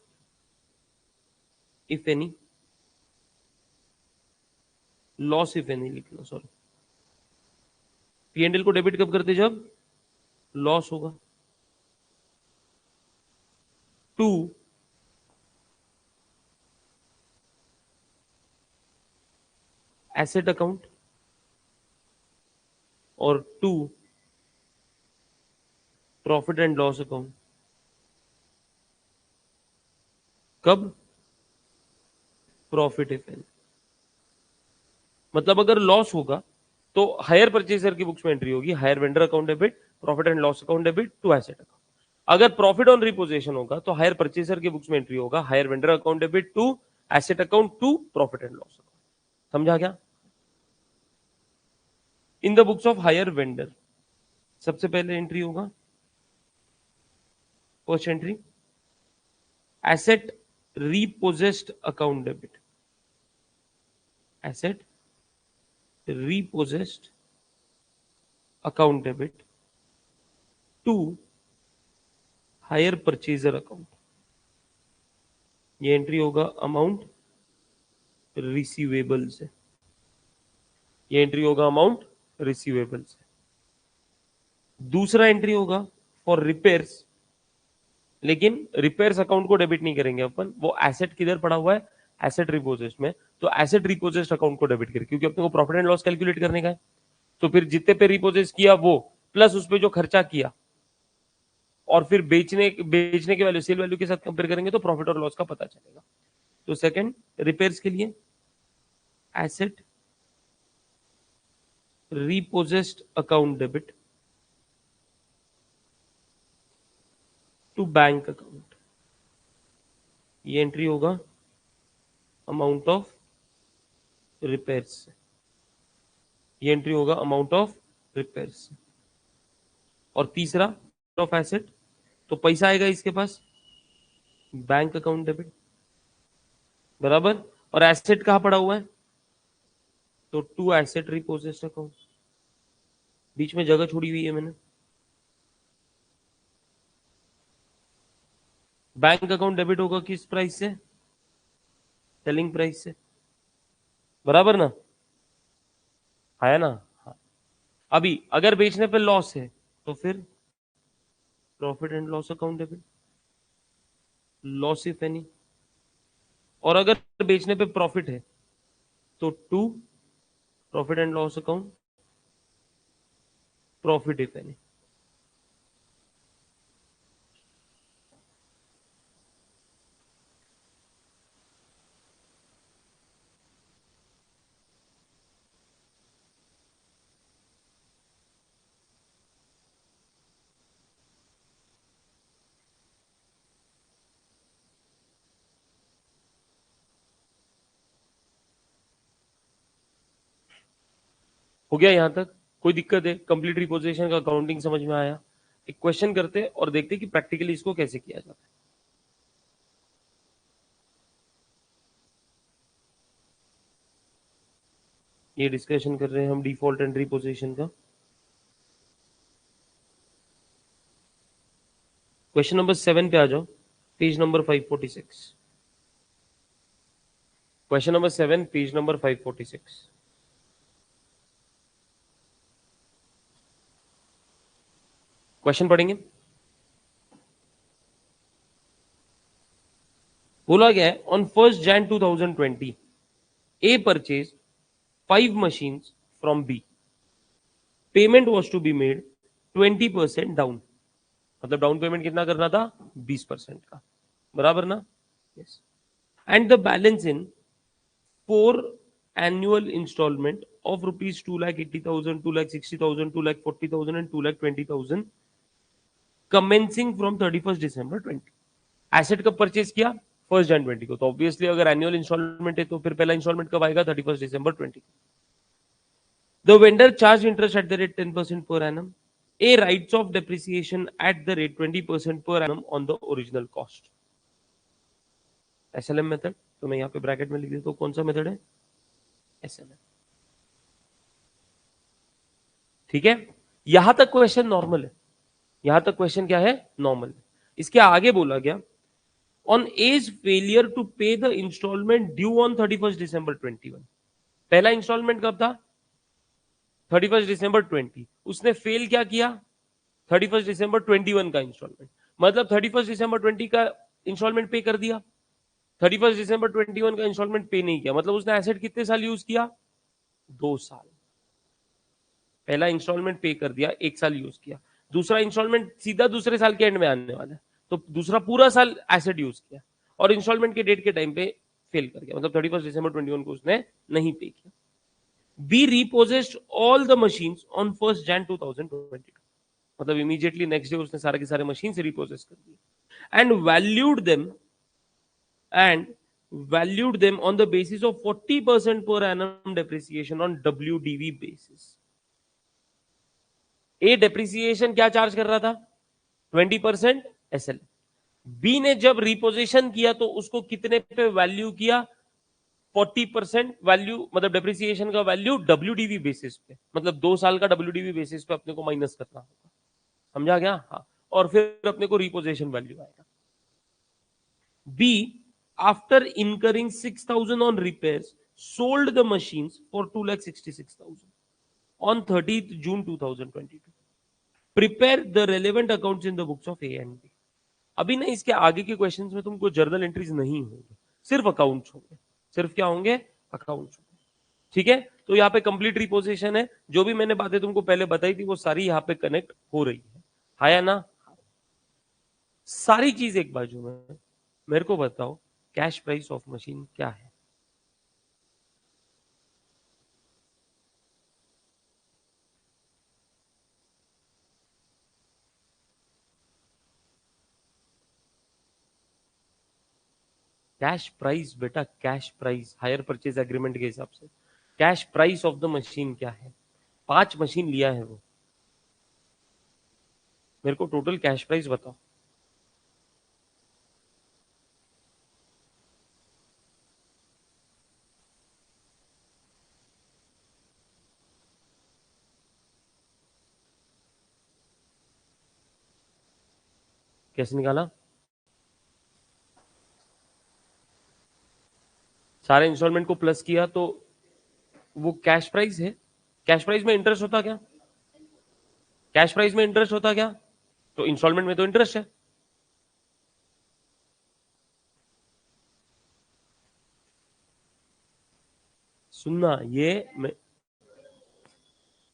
if any, loss if any लिख लो, सॉरी। P&L को डेबिट कब करते? जब लॉस होगा। टू एसेट अकाउंट, और to profit and loss account. कब? Profit if any. मतलब अगर लॉस होगा तो हायर परचेजर की बुक्स में एंट्री होगी, hire vendor account debit, profit and loss account debit to asset account. अगर प्रॉफिट ऑन रिपोजिशन होगा तो हायर परचेजर की बुक्स में एंट्री होगा, hire vendor account debit to asset account to profit and loss account. समझा क्या? In the books of hire vendor सबसे पहले एंट्री होगा, first entry asset repossessed account debit, asset repossessed account debit to hire purchaser account। ये एंट्री होगा अमाउंट रिसीवेबल से, ये एंट्री होगा अमाउंट रिसीवेबल से। दूसरा एंट्री होगा फॉर रिपेयर्स, लेकिन रिपेयर्स अकाउंट को डेबिट नहीं करेंगे अपन, वो एसेट किधर पड़ा हुआ है? एसेट रिपोजेस्ट में, तो एसेट रिपोजेस्ट अकाउंट को डेबिट करें, क्योंकि अपने को प्रॉफिट एंड लॉस कैलकुलेट करने का है। तो फिर जितने पे रिपोजेस्ट किया वो प्लस उस पे जो खर्चा किया, और फिर बेचने के वैल्यू सेल वैल्यू के साथ कंपेयर करेंगे तो प्रॉफिट और लॉस का पता चलेगा। तो सेकंड रिपेयर्स के लिए asset repossessed account debit to bank account, ये एंट्री होगा अमाउंट ऑफ रिपेयर्स से, ये एंट्री होगा अमाउंट ऑफ रिपेयर्स से। और तीसरा ऑफ एसेट, तो पैसा आएगा इसके पास बैंक अकाउंट डेबिट, बराबर। और एसेट कहां पड़ा हुआ है? तो टू एसेट रिपोजेस्ड अकाउंट, बीच में जगह छोड़ी हुई है मैंने। बैंक अकाउंट डेबिट होगा किस प्राइस से? सेलिंग प्राइस से, बराबर ना? है ना? हाँ। अभी अगर बेचने पे लॉस है तो फिर profit and loss account debit, loss if any. और अगर बेचने पे प्रॉफिट है तो to profit and loss account profit if any. हो गया यहां तक? कोई दिक्कत है? कंप्लीट रिपोजिशन का अकाउंटिंग समझ में आया? एक क्वेश्चन करते हैं और देखते हैं कि प्रैक्टिकली इसको कैसे किया जाता है। ये डिस्कशन कर रहे हैं हम डिफॉल्ट एंड रिपोजिशन का। क्वेश्चन नंबर 7 पे आ जाओ, page number 546। Question number 7 page number 546। Question पढ़ेंगे। बोला गया है on 1 Jan 2020 A purchase 5 machines from B, payment was to be made 20% down, मतलब डाउन पेमेंट कितना करना था? 20% का, बराबर ना? Yes. And the balance in 4 annual installment of rupees 2,80,000, 2,60,000, 2,40,000 and 2,20,000 commencing from 31st December 20। Asset कब परचेज किया? 1 Jan 20 को, तो ऑब्वियसली अगर एनुअल इंस्टॉलमेंट है तो फिर पहला इंस्टॉलमेंट कब आएगा? 31st December 20 को। The vendor charge interest at the rate 10% per annum, a writes off depreciation at the rate 20% per annum on the original cost। SLM method, तो मैं यहाँ पे ब्रैकेट में लिख देता हूँ कौन सा मेथड है? एसएलएम। ठीक है, यहां तक क्वेश्चन नॉर्मल है, यहां तक क्वेश्चन क्या है? नॉर्मल। इसके आगे बोला गया on as failure to pay the installment due on 31st December 21। पहला इंस्टॉलमेंट कब था? 31st December 20। उसने फेल क्या किया? 31st December 21 का इंस्टॉलमेंट, मतलब 31st December 20 का इंस्टॉलमेंट पे कर दिया, 31st December 21 का इंस्टॉलमेंट पे नहीं किया, मतलब उसने एसेट कितने साल यूज किया? 2 साल। पहला इंस्टॉलमेंट पे कर दिया, 1 साल यूज किया, दूसरा इंस्टॉलमेंट सीधा दूसरे साल के एंड में आने वाला है, तो दूसरा पूरा साल एसेट यूज किया। और इंस्टॉलमेंट के डेट के टाइम पे फेल कर गया, मतलब 31 दिसंबर 21 को उसने नहीं पे किया। B repossessed all the machines on 1st Jan 2022, मतलब इमीडिएटली नेक्स्ट डे उसने सारे के सारे मशीन से रिपोजेस कर दिए and valued them on the basis of 40% per annum depreciation on WDV basis। A depreciation क्या चार्ज कर रहा था? 20% एसएल। बी ने जब रिपोजिशन किया तो उसको कितने पे वैल्यू किया? 40% वैल्यू, मतलब डेप्रिसिएशन का वैल्यू WDV बेसिस पे, मतलब 2 साल का WDV बेसिस पे अपने को माइनस करना होगा। समझा गया? हाँ। और फिर अपने को रिपोजिशन वैल्यू आएगा। B, after incurring 6,000 on repairs sold the machines for 2,66,000 on 30th June 2022। Prepare the relevant accounts in the books of A and B. अभी ना इसके आगे के क्वेश्चंस में तुमको जर्नल एंट्रीज नहीं होंगे, सिर्फ अकाउंट्स होंगे। सिर्फ क्या होंगे? अकाउंट्स होंगे। ठीक है, तो यहाँ पे कंप्लीट रिपोजिशन है। जो भी मैंने बातें तुमको पहले बताई थी वो सारी यहाँ पे कनेक्ट हो रही है, हाँ या ना? सारी चीज एक बाजू में। मेरे को बताओ कैश प्राइस ऑफ मशीन क्या है? कैश प्राइस बेटा, cash price hire purchase agreement के हिसाब से cash price of the machine क्या है? 5 मशीन लिया है वो, मेरे को टोटल कैश प्राइस बताओ। कैसे निकाला? सारे इंस्टॉलमेंट को प्लस किया तो वो कैश प्राइस है। कैश प्राइस में इंटरेस्ट होता क्या? कैश प्राइस में इंटरेस्ट होता क्या? तो इंस्टॉलमेंट में तो इंटरेस्ट है। सुनना, ये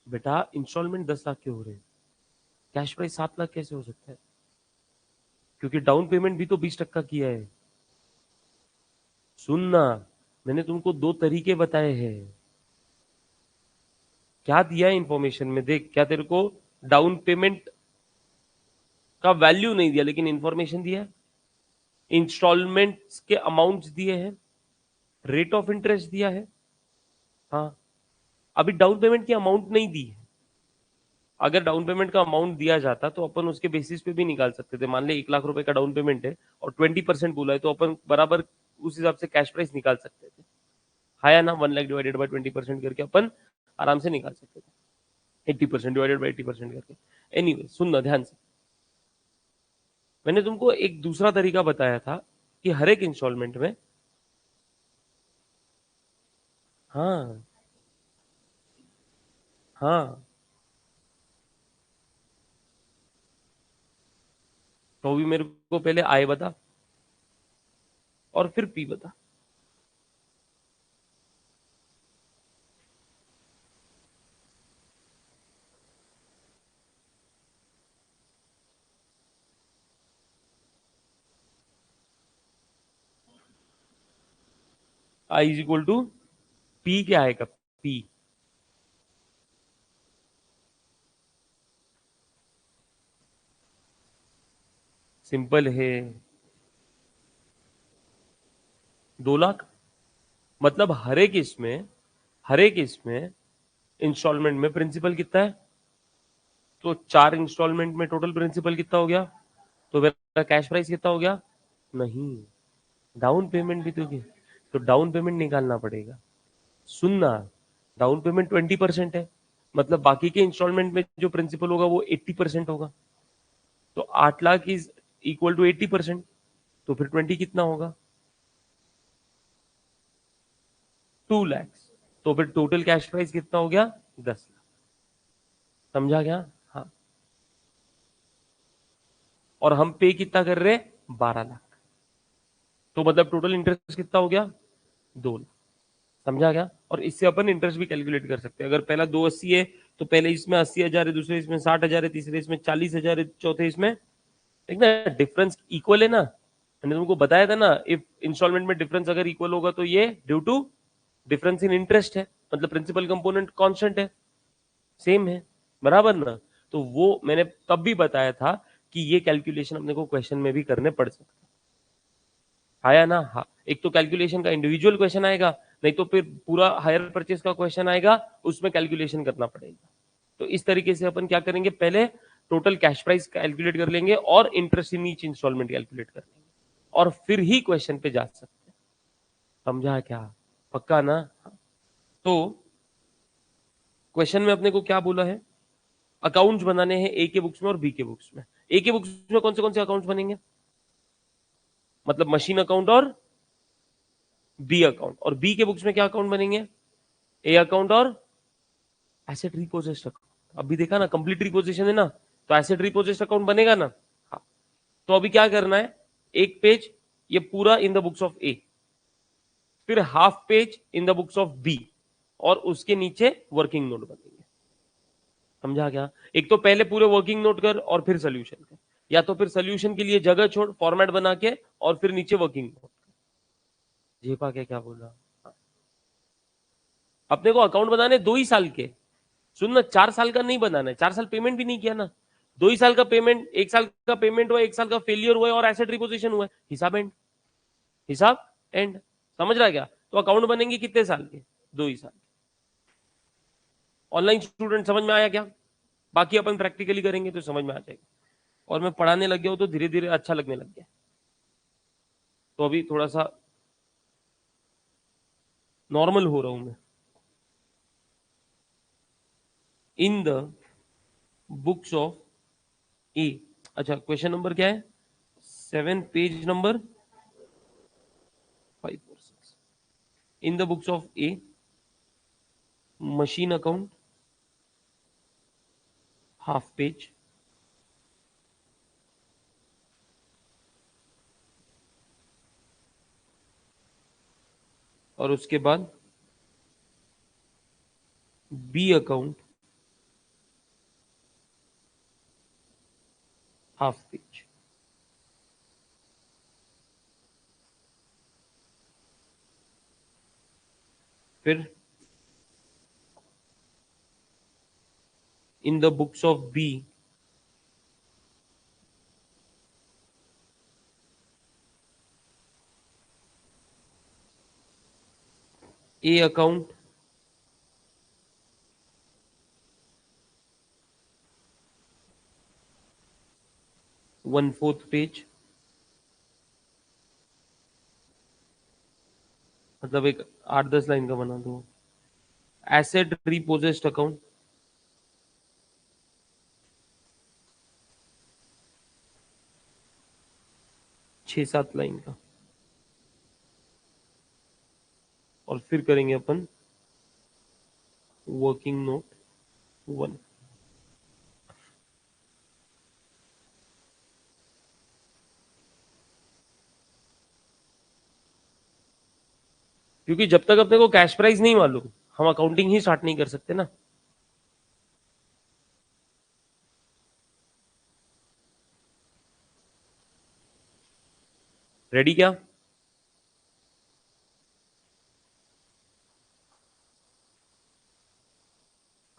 बेटा इंस्टॉलमेंट 10 लाख के हो रहे हैं, कैश प्राइस 7 लाख कैसे हो सकता है? क्योंकि डाउन पेमेंट भी तो 20% किया है। सुनना, मैंने तुमको 2 तरीके बताए हैं। क्या दिया है इंफॉर्मेशन में? देख, क्या तेरे को डाउन पेमेंट का वैल्यू नहीं दिया, लेकिन इंफॉर्मेशन दिया है। इंस्टॉलमेंट्स के अमाउंट्स दिए हैं, रेट ऑफ इंटरेस्ट दिया है। हाँ, अभी डाउन पेमेंट की अमाउंट नहीं दी है। अगर डाउन पेमेंट का अमाउंट दिया जाता तो अपन उसके बेसिस पे भी निकाल सकते थे। मान ले 1 लाख रुपए का डाउन पेमेंट है और 20% बोला है, तो अपन बराबर उस हिसाब से कैश प्राइस निकाल सकते थे, हाँ या ना? 1 लाख डिवाइडेड बाय 20% करके अपन आराम से निकाल सकते थे, 80% डिवाइडेड बाय 80% करके। एनीवे, सुनना ध्यान से, मैंने तुमको एक दूसरा तरीका बताया था कि हर एक इंस्टॉलमेंट में, हाँ हाँ, तो भी मेरे को पहले आय बता और फिर पी बता। I is equal to P, क्या आएगा? पी सिंपल है, 2 लाख। मतलब हर एक इसमें इंस्टॉलमेंट में प्रिंसिपल कितना है? तो 4 इंस्टॉलमेंट में टोटल प्रिंसिपल कितना हो गया? तो मेरा कैश प्राइस कितना हो गया? नहीं, डाउन पेमेंट भी तो डाउन पेमेंट निकालना पड़ेगा। सुनना, डाउन पेमेंट 20% है, मतलब बाकी के इंस्टॉलमेंट में जो प्रिंसिपल होगा वो 80% होगा। तो 8 लाख इज इक्वल टू 80%, तो फिर 20 कितना होगा? 2 लाख। तो फिर टोटल कैश प्राइस कितना हो गया? 10 लाख। समझा क्या? हाँ। और हम पे कितना कर रहे हैं? 12 लाख। तो मतलब टोटल इंटरेस्ट कितना हो गया? 2 लाख। समझा क्या? और इससे अपन इंटरेस्ट भी कैलकुलेट कर सकते हैं। अगर पहला 280 है तो पहले इसमें 80,000 है, दूसरे इसमें 60,000 है, तीसरे इसमें 40,000 है, चौथे इसमें, एक ना डिफरेंस इक्वल है ना, मैंने तुमको बताया था ना, इफ इंस्टॉलमेंट में डिफरेंस अगर इक्वल होगा तो ये due to difference in interest है, मतलब प्रिंसिपल कंपोनेंट कांस्टेंट है, सेम है, बराबर ना। तो वो मैंने तब भी बताया था कि ये कैलकुलेशन अपने को क्वेश्चन में भी करने पड़ सकते हैं। आया ना? हाँ, एक तो कैलकुलेशन का इंडिविजुअल क्वेश्चन आएगा, नहीं तो फिर पूरा हायर परचेज का क्वेश्चन आएगा, उसमें कैलकुलेशन करना पड़ेगा। तो इस तरीके से अपन क्या करेंगे, पहले टोटल कैश प्राइस कैलकुलेट कर लेंगे और interest in each installment calculate कर लेंगे, और फिर ही क्वेश्चन पे जा सकते हैं। समझा क्या? पक्का ना? तो क्वेश्चन में अपने को क्या बोला है, अकाउंट्स बनाने हैं ए के बुक्स में और बी के बुक्स में। ए के बुक्स में कौन से अकाउंट्स बनेंगे, मतलब मशीन अकाउंट और बी अकाउंट, और बी के बुक्स में क्या अकाउंट बनेंगे, ए अकाउंट और एसेट रिपोजेस्ड अकाउंट। अभी देखा ना, कंप्लीट रिपोजिशन है ना, तो एसेट रिपोजेस्ड अकाउंट बनेगा ना। हाँ, तो अभी क्या करना है, एक पेज ये पूरा in the books of A, फिर half page in the books of B, और उसके नीचे वर्किंग नोट बनेंगे। समझा क्या? एक तो पहले पूरे वर्किंग नोट कर और फिर सोल्यूशन कर, या तो फिर सोल्यूशन के लिए जगह छोड़ फॉर्मेट बना के और फिर नीचे वर्किंग नोट। जेपा के क्या बोला? हाँ। अपने को अकाउंट बनाने 2 ही साल के, सुन ना, 4 साल का नहीं बनाना है, 4 साल पेमेंट भी नहीं किया ना, 2 ही साल का पेमेंट, 1 साल का पेमेंट हुआ, 1 साल का फेलियर हुआ और एसेट रिपोजिशन हुआ, हिसाब एंड, हिसाब एंड। समझ रहा है क्या? तो अकाउंट बनेंगे कितने साल के, 2 ही साल। ऑनलाइन स्टूडेंट समझ में आया क्या? बाकी अपन प्रैक्टिकली करेंगे तो समझ में आ जाएगा। और मैं पढ़ाने लग गया हूं तो धीरे धीरे अच्छा लगने लग गया, तो अभी थोड़ा सा नॉर्मल हो रहा हूं मैं। इन द बुक्स ऑफ ए, अच्छा क्वेश्चन नंबर क्या है, 7, पेज नंबर 5 और 6। In the books of A, machine account half page, और उसके बाद बी अकाउंट हाफ पेज। फिर in the books of B, A account 1/4 page, मतलब एक 8-10 लाइन का बना दो। एसेट रिपोजेस्ड अकाउंट 6-7 लाइन का, और फिर करेंगे अपन वर्किंग नोट 1। क्योंकि जब तक अपने को कैश प्राइस नहीं मालूम, हम अकाउंटिंग ही स्टार्ट नहीं कर सकते ना। रेडी क्या?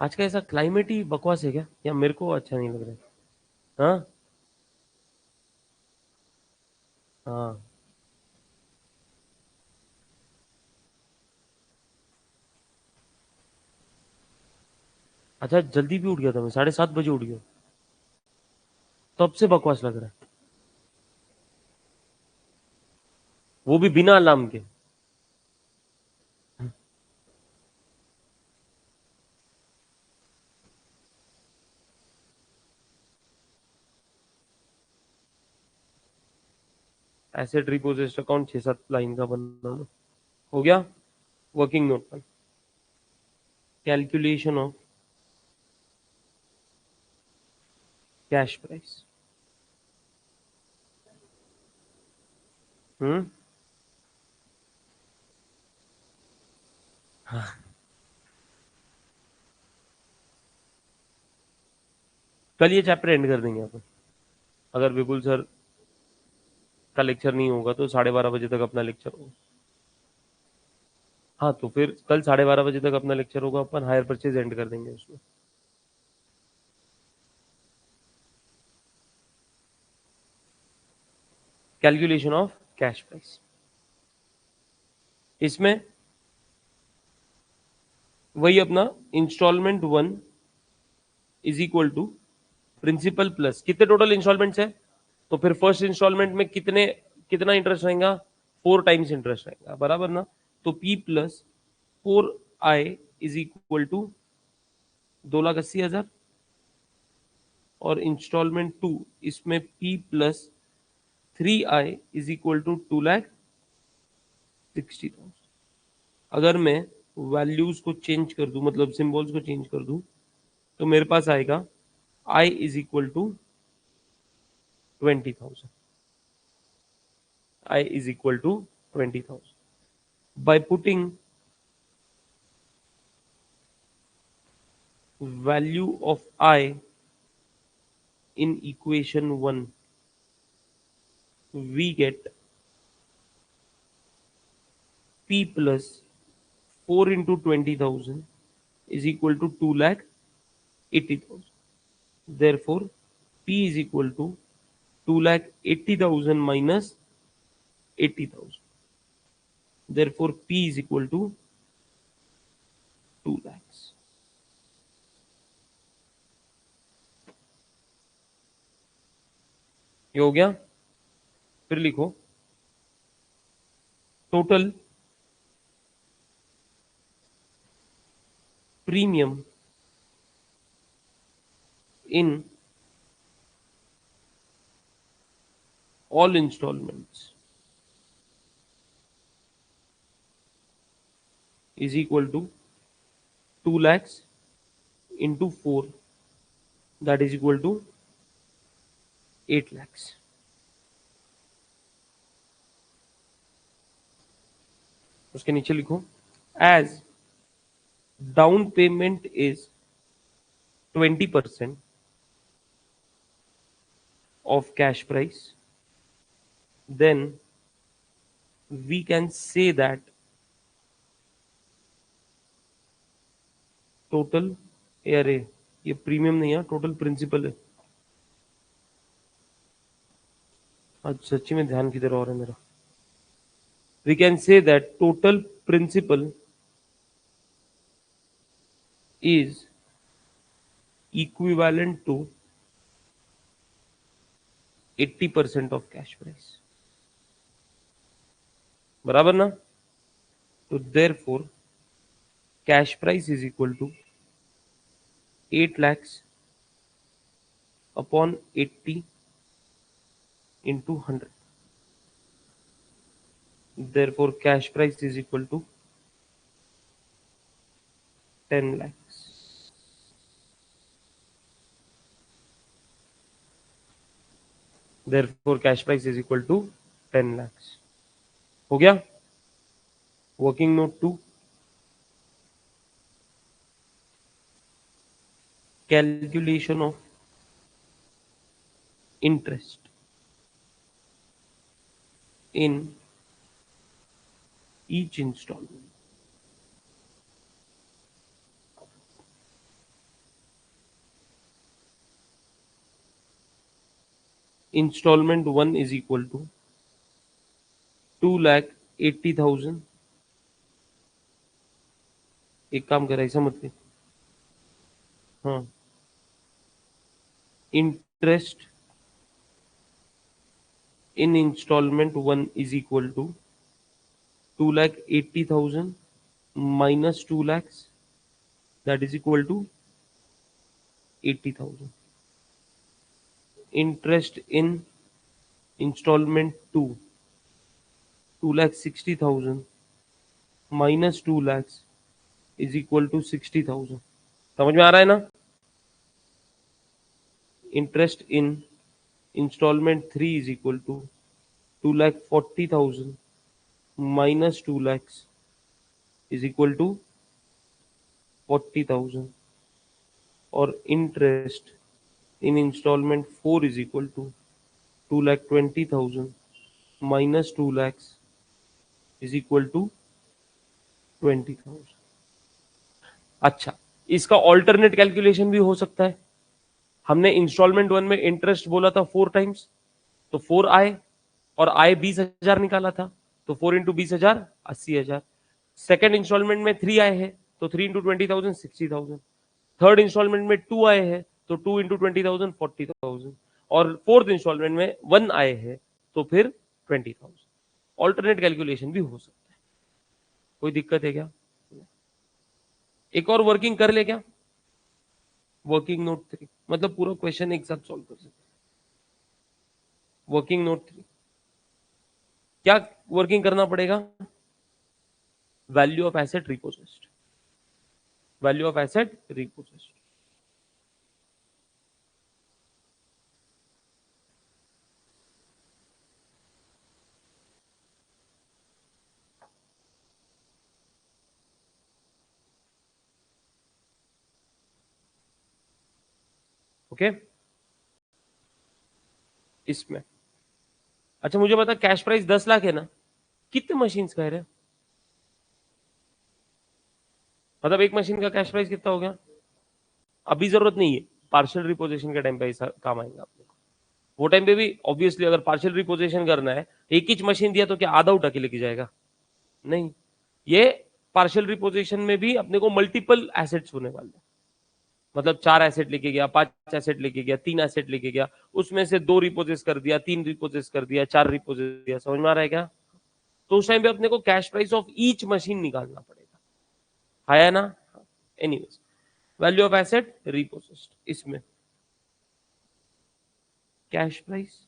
आज का ऐसा क्लाइमेट ही बकवास है क्या, या मेरे को अच्छा नहीं लग रहा है? हाँ, हाँ। अच्छा, जल्दी भी उठ गया था मैं, 7:30 बजे उठ गया, तब से बकवास लग रहा है, वो भी बिना अलार्म के। एसेट रिपोजिस्ट अकाउंट 6-7 लाइन का बनना हो गया। वर्किंग नोट पर कैलकुलेशन ऑफ कैश प्राइस। हम्म। कल ये चैप्टर एंड कर देंगे अपन, अगर विपुल सर का लेक्चर नहीं होगा तो 12:30 बजे तक अपना लेक्चर होगा। हाँ तो फिर कल 12:30 बजे तक अपना लेक्चर होगा, अपन हायर परचेज एंड कर देंगे उसमें। कैलकुलेशन ऑफ कैश प्राइस, इसमें वही अपना installment 1 is equal to principal plus कितने टोटल इंस्टॉलमेंट्स है, तो फिर फर्स्ट इंस्टॉलमेंट में कितना इंटरेस्ट रहेगा, 4 टाइम्स इंटरेस्ट रहेगा, बराबर ना। तो P plus 4I is equal to 2,80,000, और इंस्टॉलमेंट 2 इसमें P plus 3I is equal to 2,60,000। अगर मैं वैल्यूज को चेंज कर दूं, मतलब सिंबल्स को चेंज कर दूं, तो मेरे पास आएगा I is equal to 20,000, I is equal to 20,000. By putting value of I in equation 1, we get P plus 4 into 20,000 is equal to 2,80,000. Therefore, P is equal to 2,80,000 minus 80,000. Therefore, P is equal to 2 lakhs. ये हो गया। फिर लिखो total premium in all installments is equal to 2 lakhs into 4, that is equal to 8 lakhs. उसके नीचे लिखो as down payment is 20% of cash price, then we can say that total, अरे ये प्रीमियम नहीं है, टोटल प्रिंसिपल है। आज सच्ची में ध्यान किधर और है मेरा। We can say that total principal is equivalent to 80% of cash price, बराबर ना। तो therefore cash price is equal to 8 lakhs upon 80 into 100. Therefore cash price is equal to 10 lakhs. Therefore cash price is equal to 10 lakhs. हो गया। Working note 2, calculation of interest in each installment. Installment 1 is equal to 2,80,000। एक काम करा ऐसा मत कर, हाँ, interest in installment 1 is equal to 2,80,000 minus 2 lakhs, that is equal to 80,000. Interest in installment 2, 2,60,000 minus 2 lakhs is equal to 60,000. समझ में आ रहा है ना। Interest in installment 3 is equal to 2,40,000 minus 2 lakhs is equal to 40,000, और interest in installment 4 is equal to 2,20,000 minus 2 lakhs is equal to 20,000। अच्छा, इसका ऑल्टरनेट कैलकुलेशन भी हो सकता है। हमने इंस्टॉलमेंट 1 में इंटरेस्ट बोला था 4 टाइम्स, तो 4 आए और आए 20,000 निकाला था, तो 4 इंटू 20,000 80,000। सेकेंड इंस्टॉलमेंट में 3 आए हैं, तो 3 इंटू 20,000 60,000। थर्ड इंस्टॉलमेंट में 2 आए हैं, तो 2 इंटू 20,000 40,000। और फोर्थ इंस्टॉलमेंट में 1 आए हैं, तो फिर 20,000। ऑल्टरनेट कैलकुलेशन भी हो सकता है। कोई दिक्कत है क्या? एक और वर्किंग कर ले क्या? वर्किंग नोट 3, मतलब पूरा क्वेश्चन एक साथ सॉल्व कर सकते। वर्किंग नोट 3 क्या वर्किंग करना पड़ेगा? Value of asset repossessed, value of asset repossessed. Okay, इसमें अच्छा मुझे बता, कैश प्राइस 10 लाख है ना? कितने मशीन कह रहे हैं? मतलब एक मशीन का कैश प्राइस कितना हो गया? अभी जरूरत नहीं है, पार्शियल रिपोजिशन के टाइम पे ऐसा काम आएगा आपको। वो टाइम पे भी ऑब्वियसली अगर पार्शियल रिपोजिशन करना है, एक ही मशीन दिया तो क्या आधा उठा के लेके जाएगा? नहीं, ये पार्शियल रिपोजिशन में भी अपने को मल्टीपल एसेट्स होने वाले हैं। मतलब 4 एसेट लेके गया, 5 एसेट लेके गया, 3 एसेट लेके गया, उसमें से 2 रिपोजेस कर दिया, 3 रिपोजेस कर दिया, 4 रिपोजेस दिया। समझ में आ रहा है क्या? तो उस टाइम पे अपने को cash price of each machine निकालना पड़ेगा, है ना? एनीवेज, वैल्यू ऑफ एसेट रिपोजेस्ड, इसमें कैश प्राइस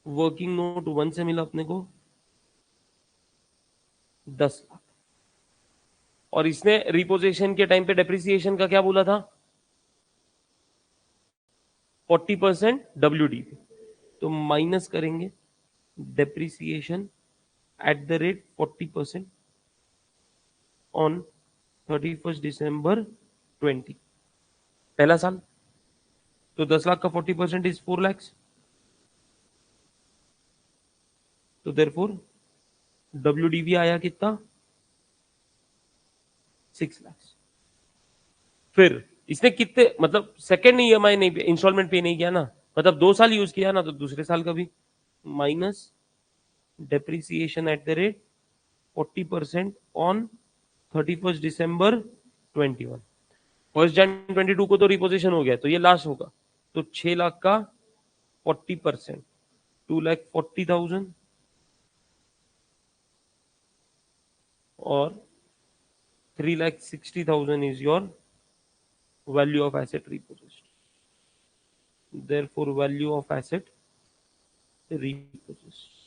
वर्किंग नोट 1 से मिला अपने को 10 लाख, और इसने रिपोजिशन के टाइम पे डेप्रिसिएशन का क्या बोला था? 40% WDV। तो माइनस करेंगे depreciation at the rate 40% on 31 दिसंबर 20, पहला साल। तो 10 लाख का 40% इज 4 lakhs। तो देयरफॉर WDV आया कितना? 6 lakhs। फिर इसने कितने, मतलब सेकेंड EMI नहीं, इंस्टॉलमेंट पे नहीं किया ना, मतलब 2 साल यूज किया ना, तो दूसरे साल का भी minus depreciation at the rate 40% on 31 दिसंबर 21। 1 जनवरी 22 को तो रिपोजिशन हो गया, तो ये लास्ट होगा। तो 6 लाख का 40%, 2,40,000, और 3,60,000 is your value of asset repossessed. Therefore, value of asset repossessed.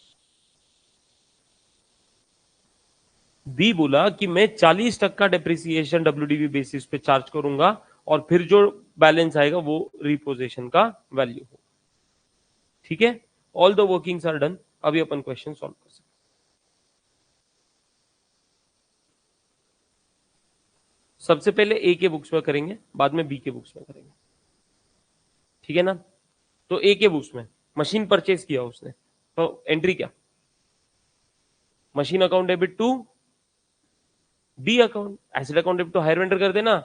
B बोला कि मैं 40% डेप्रिसिएशन WDV बेसिस पे चार्ज करूंगा, और फिर जो बैलेंस आएगा वो रिपोजिशन का वैल्यू हो। ठीक है, all the workings are done. अभी अपन क्वेश्चन सॉल्व कर सकते। सबसे पहले ए के बुक्स में करेंगे, बाद में बी के बुक्स में करेंगे, ठीक है ना? तो ए के बुक्स में मशीन परचेज किया उसने, तो एंट्री क्या? Machine account debit to B account, asset account debit to hire vendor कर देना,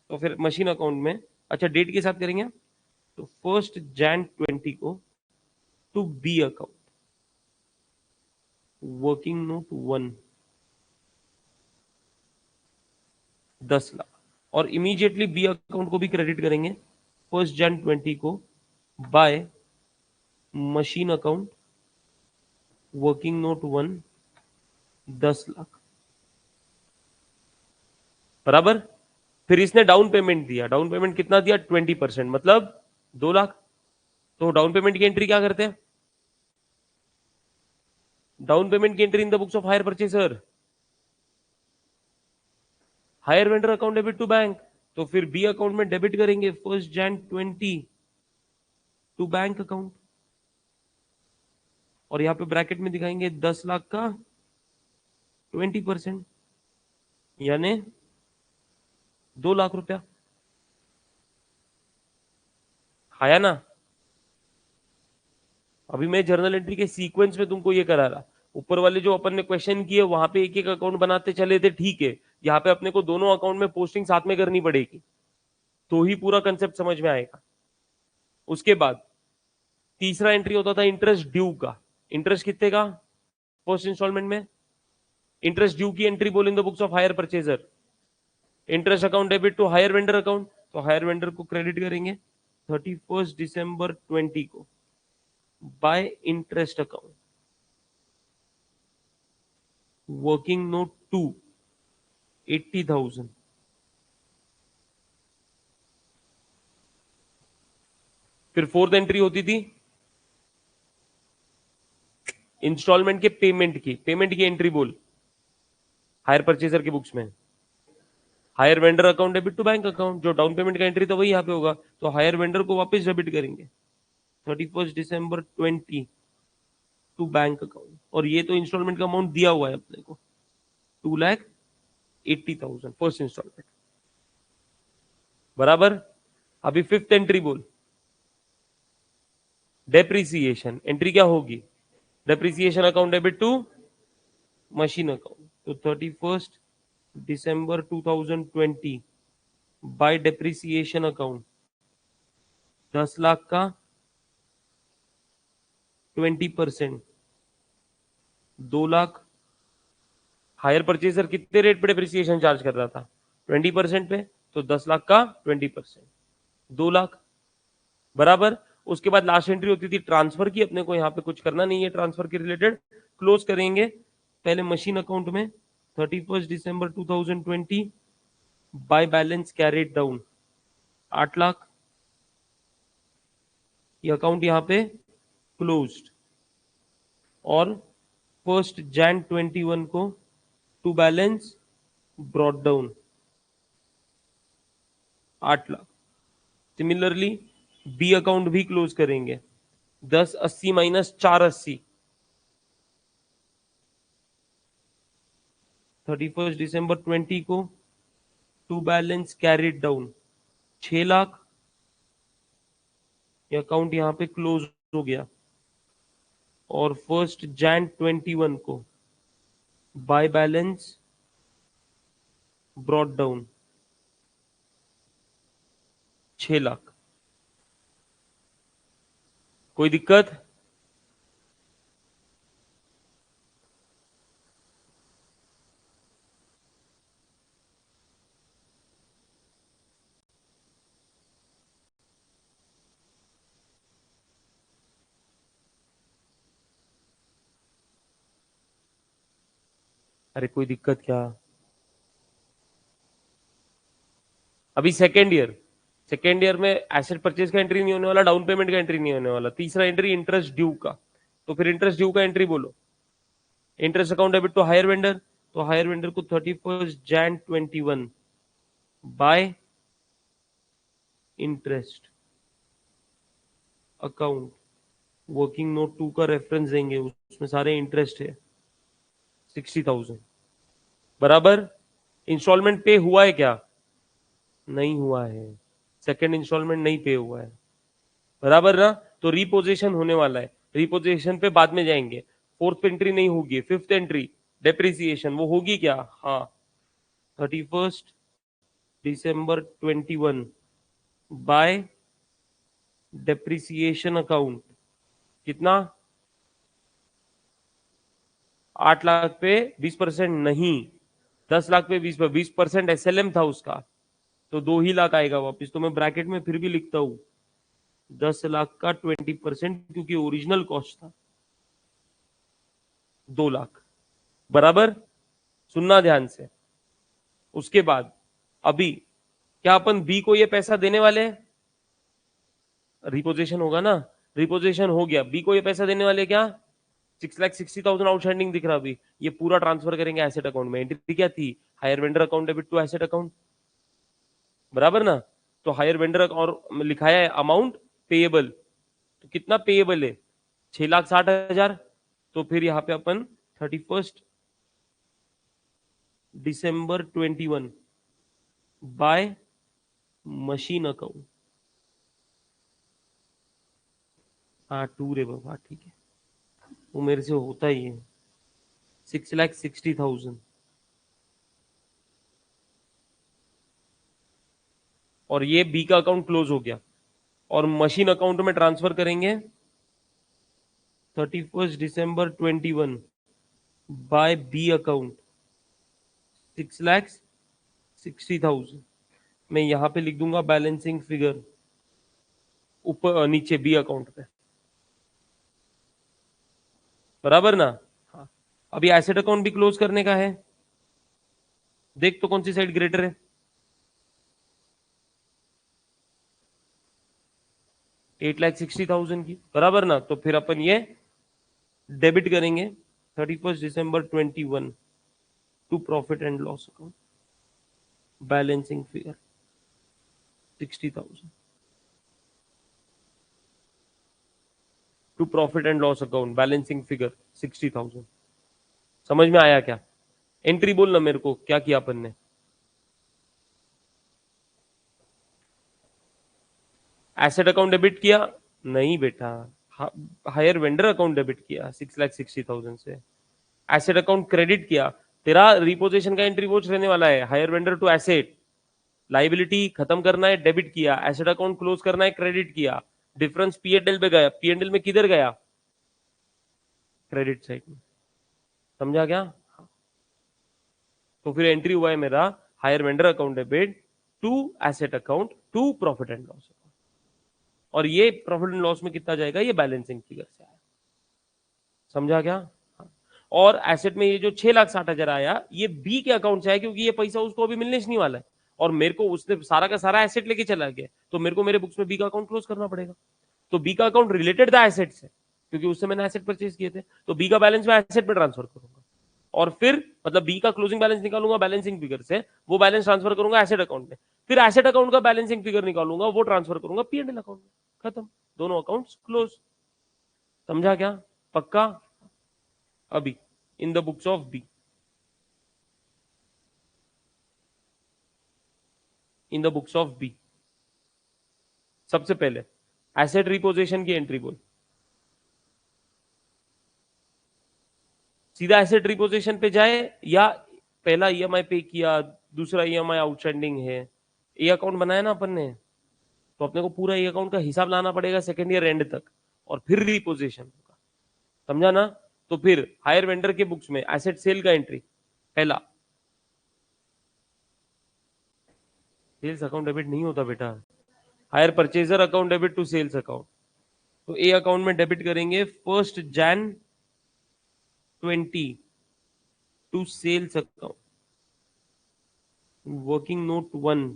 तो फिर मशीन अकाउंट में अच्छा डेट के साथ करेंगे। तो 1 जनवरी 20 को to B account, working note 1 10 lakh, और इमीडिएटली बी अकाउंट को भी क्रेडिट करेंगे 1 जनवरी 20 को by machine account, working note 1 10 lakh, बराबर। फिर इसने डाउन पेमेंट दिया, डाउन पेमेंट कितना दिया? 20%, मतलब 2 लाख। तो डाउन पेमेंट की एंट्री क्या करते हैं? डाउन पेमेंट की entry in the books of hire purchaser, hire vendor account debit to bank. तो फिर बी अकाउंट में डेबिट करेंगे 1 जनवरी 20 टू बैंक अकाउंट, और यहां पे ब्रैकेट में दिखाएंगे 10 लाख का 20%, यानी 2 लाख रुपया। आया ना? अभी मैं जर्नल एंट्री के सीक्वेंस में तुमको ये करा रहा। ऊपर वाले जो अपन ने क्वेश्चन किए वहां पे एक एक अकाउंट बनाते चले थे, ठीक है। यहाँ पे अपने को दोनों अकाउंट में पोस्टिंग साथ में करनी पड़ेगी, तो ही पूरा कंसेप्ट समझ में आएगा। उसके बाद तीसरा एंट्री होता था इंटरेस्ट ड्यू का। इंटरेस्ट कितने का फर्स्ट इंस्टॉलमेंट में? इंटरेस्ट ड्यू की एंट्री बोल in the books of hire purchaser. Interest account debit to hire vendor account, तो हायर वेंडर को क्रेडिट करेंगे 31 दिसंबर 20 को by interest account. Working note 2 80,000। फिर फोर्थ एंट्री होती थी इंस्टॉलमेंट के पेमेंट की एंट्री बोल हायर परचेजर के बुक्स में। Hire vendor account debit to bank account, जो डाउन पेमेंट का एंट्री था वही यहाँ पे होगा, तो हायर वेंडर को वापस डेबिट करेंगे 31 दिसंबर 20 टू बैंक अकाउंट। और ये तो इंस्टॉलमेंट का अमाउंट दिया हुआ है अपने को 2,80,000 फर्स्ट इंस्टॉलमेंट, बराबर। अभी फिफ्थ एंट्री बोल डेप्रिसिएशन। एंट्री क्या होगी? Depreciation account debit to machine account, तो 31 दिसंबर 2020 बाय डेप्रिसिएशन अकाउंट 10 लाख का 20%, 2 लाख। हायर परचेजर कितने रेट पे डेप्रिसिएशन चार्ज कर रहा था? 20% पे, तो 10 लाख का 20%, 2 लाख, बराबर। उसके बाद लास्ट एंट्री होती थी ट्रांसफर की। अपने को यहाँ पे कुछ करना नहीं है ट्रांसफर के रिलेटेड, क्लोज करेंगे पहले मशीन अकाउंट में 31 दिसंबर 2020 bye balance carried down 8 lakh. ये अकाउंट यहाँ पे क्लोज्ड। और 1 Jan 2021 को to balance brought down 8 lakh. Similarly B account भी क्लोज करेंगे 1080 माइनस 480, 31 दिसंबर 20 को to balance carried down 6 lakh. ये अकाउंट यहाँ पे क्लोज हो गया। और 1 Jan 2021 को by balance brought down 6 lakh. कोई दिक्कत? अरे कोई दिक्कत क्या? अभी सेकेंड ईयर में एसेट परचेज का एंट्री नहीं होने वाला, डाउन पेमेंट का एंट्री नहीं होने वाला। तीसरा एंट्री इंटरेस्ट ड्यू का, तो फिर इंटरेस्ट ड्यू का एंट्री बोलो। Interest account debit to hire vendor, तो हायर वेंडर को 31 Jan 2021 by interest account. Working note 2 का रेफरेंस देंगे, उसमें सारे इंटरेस्ट है 60,000, बराबर। इंस्टॉलमेंट पे हुआ है क्या? नहीं हुआ है, सेकेंड इंस्टॉलमेंट नहीं पे हुआ है, बराबर ना। तो रिपोजिशन होने वाला है, रिपोजिशन पे बाद में जाएंगे। फोर्थ एंट्री नहीं होगी, फिफ्थ एंट्री डेप्रिसिएशन वो होगी क्या? हाँ, 31 दिसंबर 2021 बाय डेप्रिसिएशन अकाउंट। कितना? 8 लाख पे 20% नहीं, 10 लाख पे 20% SLM था उसका, तो 2 ही लाख आएगा वापिस। तो मैं ब्रैकेट में फिर भी लिखता हूं 10 लाख का 20%, क्योंकि ओरिजिनल कॉस्ट था 2 लाख, बराबर। सुनना ध्यान से। उसके बाद अभी क्या अपन बी को ये पैसा देने वाले हैं? रिपोजिशन होगा ना, रिपोजिशन हो गया, बी को ये पैसा देने वाले क्या? 6,60,000 आउटस्टैंडिंग दिख रहा अभी, ये पूरा ट्रांसफर करेंगे एसेट अकाउंट में। एंट्री क्या थी? Hire vendor account debit to asset account, बराबर ना। तो हायर वेंडर और लिखाया है अमाउंट पेएबल, तो कितना पेएबल है? 6,60,000। तो फिर यहाँ पे अपन 31 दिसंबर 2021 बाय मशीन अकाउंट, हाँ 2 रे बाबा, ठीक है, वो मेरे से होता ही है। 6,60,000 और ये बी का अकाउंट क्लोज हो गया और मशीन अकाउंट में ट्रांसफर करेंगे 31 दिसंबर 21 बाय बी अकाउंट 6,60,000। मैं यहां पे लिख दूंगा बैलेंसिंग फिगर ऊपर नीचे बी अकाउंट पे, बराबर ना। हाँ, अभी एसेट अकाउंट भी क्लोज करने का है। देख तो कौन सी साइड ग्रेटर है, 8,60,000 की, बराबर ना। तो फिर अपन ये डेबिट करेंगे 31 दिसंबर 21 to profit and loss account, balancing figure 60,000 to profit and loss account, balancing figure 60,000। समझ में आया क्या? एंट्री बोलना मेरे को, क्या किया अपन ने? एसेट अकाउंट डेबिट किया? नहीं बेटा, हायर वेंडर अकाउंट डेबिट किया 6,60,000 से। एसेट अकाउंट क्रेडिट किया, तेरा रिपोजिशन का एंट्री वो रहने वाला है, hire vendor to asset, liability खत्म करना है डेबिट किया, एसेट अकाउंट क्लोज करना है क्रेडिट किया, डिफरेंस पीएनएल पे गया, पीएनएल में किधर गया? क्रेडिट साइड में। समझा क्या? तो फिर एंट्री हुआ है मेरा hire vendor account debit to asset account to profit and loss account, और ये प्रॉफिट एंड लॉस में कितना जाएगा? ये बैलेंसिंग फिगर से आया। समझा क्या? हाँ। और एसेट में ये जो 6,60,000 आया, ये बी के अकाउंट से आया, क्योंकि ये पैसा उसको अभी मिलने नहीं वाला है, और मेरे को उसने सारा का सारा एसेट लेके चला गया, तो मेरे को मेरे बुक्स में बी का अकाउंट क्लोज करना पड़ेगा। तो बी का अकाउंट रिलेटेड था एसेट से, क्योंकि उससे मैंने एसेट परचेज किए थे, तो बी का बैलेंस मैं एसेट में ट्रांसफर करूंगा, और फिर मतलब बी का क्लोजिंग बैलेंस निकालूंगा बैलेंसिंग फिगर से, वो बैलेंस ट्रांसफर करूंगा एसेट अकाउंट में, फिर एसेट अकाउंट का बैलेंसिंग फिगर निकालूंगा, वो ट्रांसफर करूंगा पीएनएल अकाउंट में, खत्म, दोनों अकाउंट्स क्लोज। समझा क्या? पक्का? अभी in the books of B, in the books of B, सबसे पहले एसेट रिपोजिशन की एंट्री बोल, सीधा एसेट रिपोजिशन पे जाए, या पहला ईएमआई पे किया, दूसरा ईएमआई आउटस्टैंडिंग है, ये अकाउंट बनाया ना अपन ने, तो अपने को पूरा ये अकाउंट का हिसाब लाना पड़ेगा सेकेंड ईयर एंड तक, और फिर रिपोजिशन होगा। समझा ना? तो फिर हायर वेंडर के बुक्स में एसेट सेल का एंट्री पहला, सेल्स अकाउंट डेबिट नहीं होता बेटा, hire purchaser account debit to sales account, तो ए अकाउंट में डेबिट करेंगे 1 Jan 20 to sales account, working note 1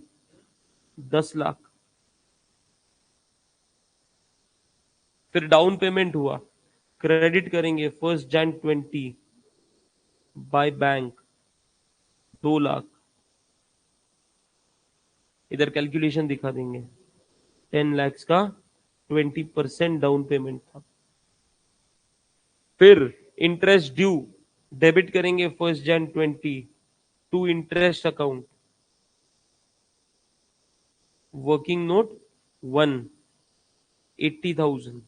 10 lakh, फिर डाउन पेमेंट हुआ, क्रेडिट करेंगे 1 Jan 20 बाय बैंक 2 लाख, इधर कैलकुलेशन दिखा देंगे, 10 lakhs का 20% डाउन पेमेंट था। फिर इंटरेस्ट ड्यू डेबिट करेंगे 1 Jan 20 to interest account, working note 1 80,000।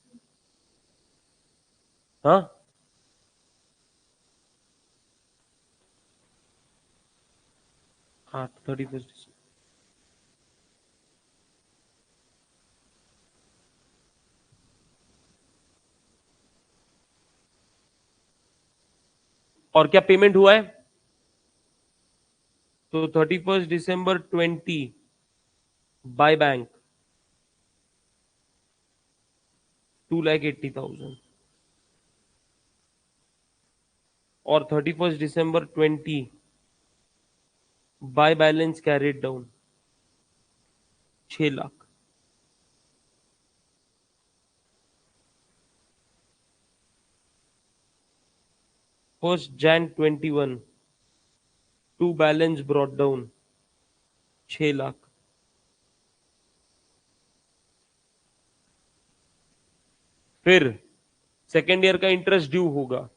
हाँ, हाँ 31 और क्या पेमेंट हुआ है? तो 31 December 20 बाय बैंक 2,80,000, और 31 December 20 by balance carried down 6 lakh. 1 Jan 21 to balance brought down 6 lakh. फिर सेकेंड ईयर का इंटरेस्ट ड्यू होगा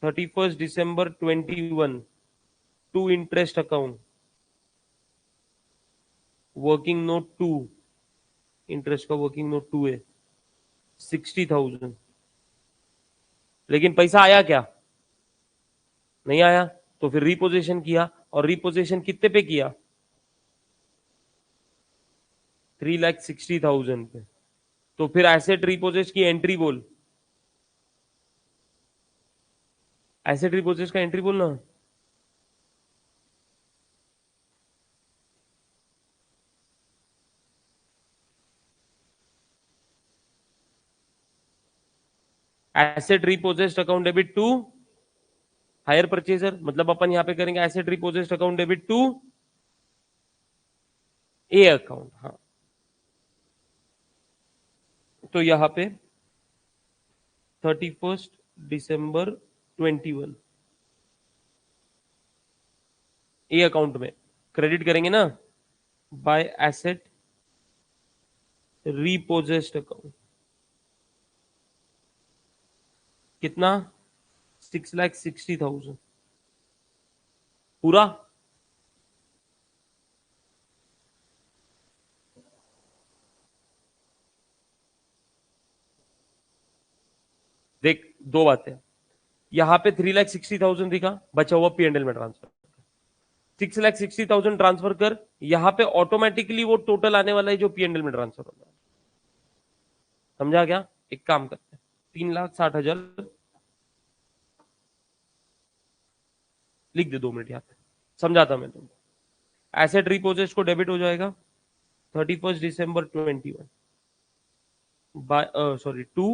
31 December 21 to interest account, working note 2, interest का वर्किंग नोट 2 है 60,000, लेकिन पैसा आया क्या? नहीं आया। तो फिर रिपोजिशन किया, और रिपोजिशन कितने पे किया? 3,60,000 पे। तो फिर एसेट रिपोजिट की एंट्री बोल, एसेट रिपोजिट का एंट्री बोलना। Asset repossessed account debit to hire purchaser, मतलब अपन यहां पे करेंगे asset repossessed account debit to A account. हाँ, तो यहां पे 31 दिसंबर 21 ए अकाउंट में क्रेडिट करेंगे ना, बाय एसेट रिपोजिट अकाउंट। कितना? 6,60,000 पूरा। देख, दो बातें, यहां पे 3,60,000 दिखा, बचा हुआ पीएनएल में ट्रांसफर। 6,60,000 ट्रांसफर कर, यहां पे ऑटोमेटिकली वो टोटल आने वाला है जो पीएनएल में ट्रांसफर होगा। समझा क्या? एक काम करते हैं, 3,60,000 लिख दे, 2 मिनट यहाँ पे समझाता मैं तुमको। एसेट रिपोजिट को डेबिट हो जाएगा 31 दिसंबर 21 by sorry to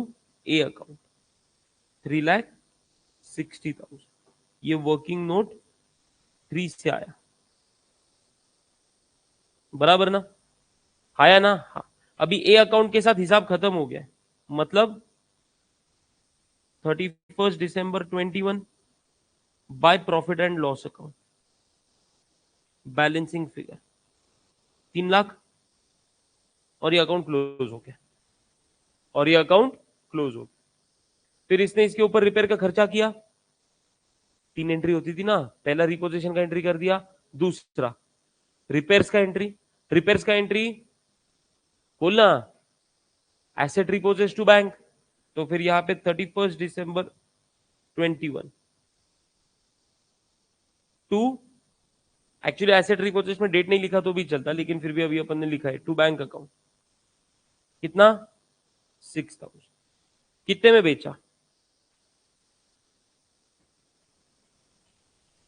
A account 3,60,000। ये वर्किंग नोट 3 से आया, बराबर ना? आया ना? हाँ। अभी ए अकाउंट के साथ हिसाब खत्म हो गया, मतलब 31 दिसंबर 21 by profit and loss account, balancing figure 3 lakh, और ये अकाउंट क्लोज हो गया, और ये अकाउंट क्लोज हो गया। फिर इसने इसके ऊपर रिपेयर का खर्चा किया, 3 एंट्री होती थी ना, पहला रिपोजिशन का एंट्री कर दिया, दूसरा रिपेयर्स का एंट्री। रिपेयर्स का एंट्री बोलना, एसेट रिपोजिट टू बैंक। तो फिर यहां पे 31 दिसंबर 21 टू, एक्चुअली एसेट रिपोजिट में डेट नहीं लिखा तो भी चलता, लेकिन फिर भी अभी अपन ने लिखा है टू बैंक अकाउंट। कितना? 6,000। कितने में बेचा?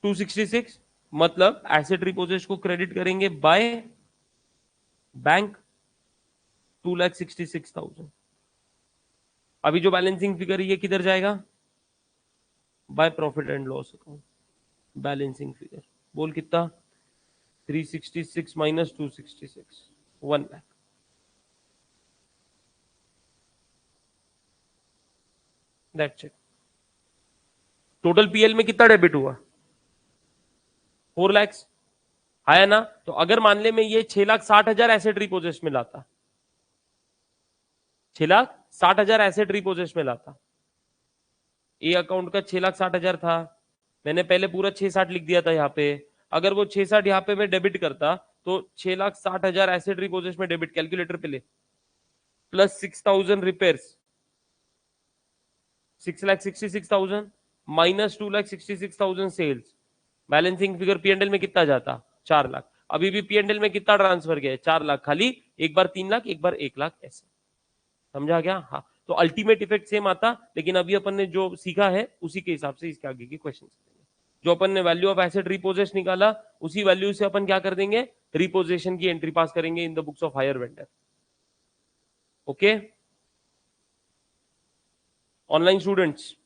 266। मतलब एसेट रिपोजिट को क्रेडिट करेंगे बाय बैंक 2,66,000। अभी जो बैलेंसिंग फिगर है ये किधर जाएगा? By profit and loss account, balancing figure बोल कितना? 366 minus 266, 1 lakh. That's it. Total PL में कितना डेबिट हुआ? 4 लाख। आया ना? तो अगर मान ले मैं ये 6,60,000 एसेट रिपोजिट में लाता, 6,60,000 एसेट रिपोजिट में लाता, ए अकाउंट का 6,60,000 था, मैंने पहले पूरा 660 लिख दिया था यहाँ पे। अगर वो 660 यहाँ पे मैं डेबिट करता, तो 6,60,000 एसेट रिपोजिट में डेबिट, कैलकुलेटर पे ले, plus 6,000 repairs, 6,66,000 minus 2,66,000 sales, balancing figure PNL में कितना जाता? 4 लाख। अभी भी पीएनएल में कितना ट्रांसफर गया? 4 लाख खाली, एक बार 3 लाख, एक बार 1 लाख, ऐसे। समझा क्या? हाँ। तो अल्टीमेट इफेक्ट सेम आता, लेकिन अभी अपन ने जो सीखा है उसी के हिसाब से इसके आगे के क्वेश्चन। जो अपन ने वैल्यू ऑफ एसेट रिपोजिट निकाला, उसी वैल्यू से अपन क्या कर देंगे? रिपोजिशन की एंट्री पास करेंगे in the books of hire vendor. Okay online students,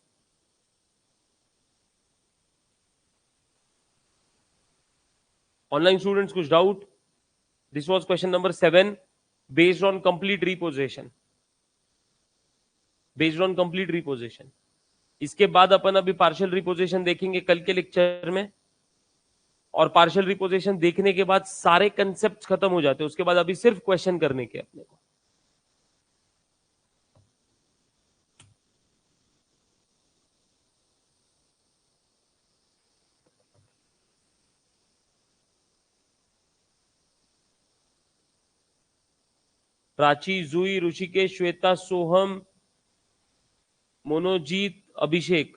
online students कुछ doubt? This was question number 7 based on complete repossession, based on complete repossession. इसके बाद अपन अभी पार्शियल रिपोजिशन देखेंगे कल के लेक्चर में, और पार्शियल रिपोजिशन देखने के बाद सारे कंसेप्ट खत्म हो जाते हैं, उसके बाद अभी सिर्फ क्वेश्चन करने के अपने को। प्राची, जुई, ऋषिकेश, श्वेता, सोहम, मोनोजीत अभिषेक।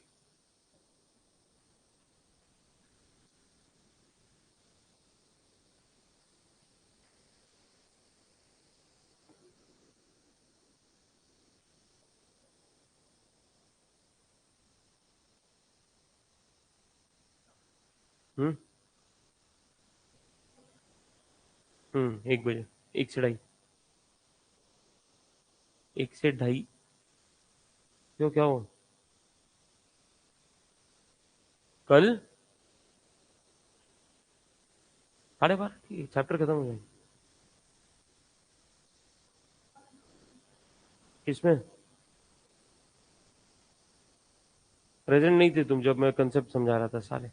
हम्म 1 बजे, 1 से 2:30। 1 से 2:30 क्यों, क्या हुआ? कल 12:30 ठीक है, चैप्टर खत्म हो जाएगा। किसमें? प्रेजेंट नहीं थे तुम जब मैं कंसेप्ट समझा रहा था सारे।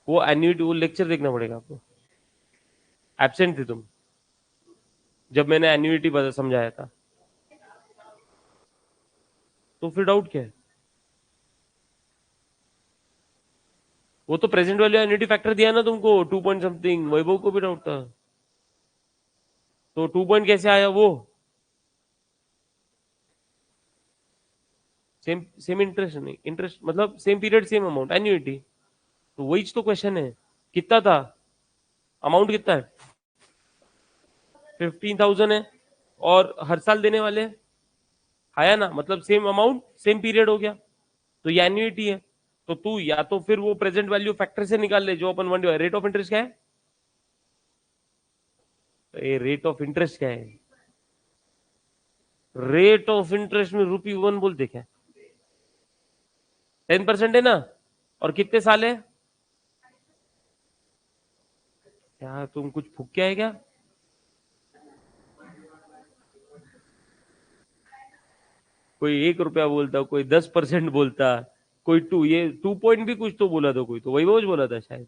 वो एन्यूटी, वो लेक्चर देखना पड़ेगा आपको। एब्सेंट थे तुम जब मैंने एन्यूटी समझाया था। तो फिर डाउट क्या है? वो तो प्रेजेंट वैल्यू एन्यूटी फैक्टर दिया ना तुमको, 2 पॉइंट समथिंग। वैभव को भी डाउट था। तो 2 पॉइंट कैसे आया वो? सेम सेम इंटरेस्ट नहीं, इंटरेस्ट मतलब same period same amount, annuity. तो वही तो क्वेश्चन है। कितना था? अमाउंट कितना है? 15,000 है। और हर साल देने वाले हैं। आया ना, मतलब सेम अमाउंट सेम पीरियड हो गया। तो ये एन्युइटी है। तो तू या तो फिर वो प्रेजेंट वैल्यू फैक्टर से निकाल ले, जो अपन 1 रेट ऑफ इंटरेस्ट क्या है? ये रेट ऑफ इंटरेस्ट क्या है? रेट ऑफ इंटरेस्ट में ₹1 बोलते क्या? 10% है ना। और कितने साल है? क्या तुम कुछ फूक के है क्या? कोई ₹1 बोलता, कोई 10% बोलता, कोई ये 2 पॉइंट भी कुछ तो बोला था, कोई तो वही वो बोला था शायद।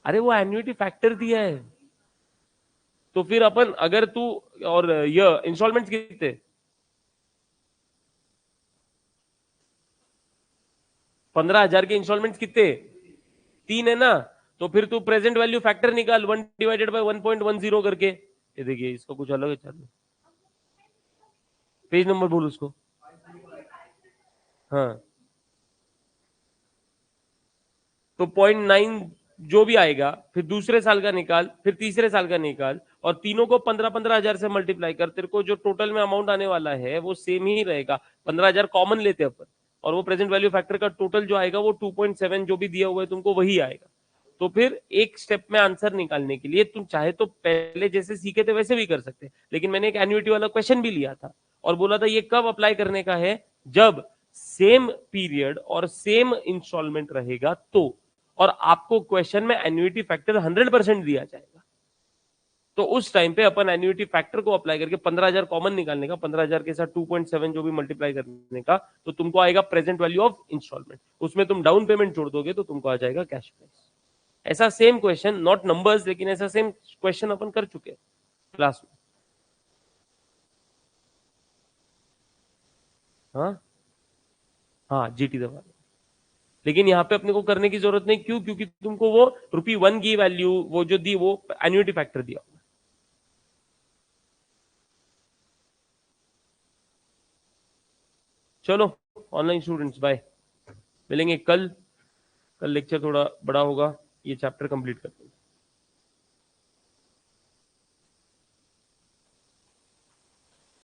अरे वो एन्युटी फैक्टर दिया है। तो फिर अपन अगर तू, और ये इंस्टॉलमेंट कितने? 15,000 के इंस्टॉलमेंट कितने? 3 है ना। तो फिर तू प्रेजेंट वैल्यू फैक्टर निकाल, 1/1.10 करके। ये देखिए, इसका कुछ अलग है चालू। पेज नंबर बोल उसको। हाँ, तो 0.9 जो भी आएगा, फिर दूसरे साल का निकाल, फिर तीसरे साल का निकाल, और तीनों को 15,000 से मल्टीप्लाई कर। तेरे को जो टोटल में अमाउंट आने वाला है वो सेम ही रहेगा। 15,000 कॉमन लेते अपन, और वो प्रेजेंट वैल्यू फैक्टर का टोटल जो आएगा वो 2.7 जो भी दिया हुआ है तुमको वही आएगा। तो फिर एक स्टेप में आंसर निकालने के लिए तुम चाहे तो पहले जैसे सीखे थे वैसे भी कर सकते, लेकिन मैंने एक एन्युटी वाला क्वेश्चन भी लिया था और बोला था ये कब अप्लाई करने का है, जब सेम पीरियड और सेम इंस्टॉलमेंट रहेगा तो, और आपको क्वेश्चन में एन्युटी फैक्टर 100% दिया जाएगा। तो उस टाइम पे अपन एन्युटी फैक्टर को अप्लाई करके 15,000 कॉमन निकालने का, 15,000 के साथ 2.7 जो भी मल्टीप्लाई करने का, तो तुमको आएगा प्रेजेंट वैल्यू ऑफ इंस्टॉलमेंट। उसमें तुम डाउन पेमेंट छोड़ दोगे तो तुमको आ जाएगा कैश प्राइस। ऐसा सेम क्वेश्चन, नॉट नंबर्स, लेकिन ऐसा सेम क्वेश्चन अपन कर चुके हैं क्लास में। हाँ हाँ, जीटी दबा। लेकिन यहाँ पे अपने को करने की जरूरत नहीं, क्यों? क्योंकि तुमको वो ₹1 की वैल्यू वो जो दी वो एन्युटी फैक्टर दिया। चलो ऑनलाइन स्टूडेंट्स, बाय। मिलेंगे कल। कल लेक्चर थोड़ा बड़ा होगा, ये चैप्टर कंप्लीट कर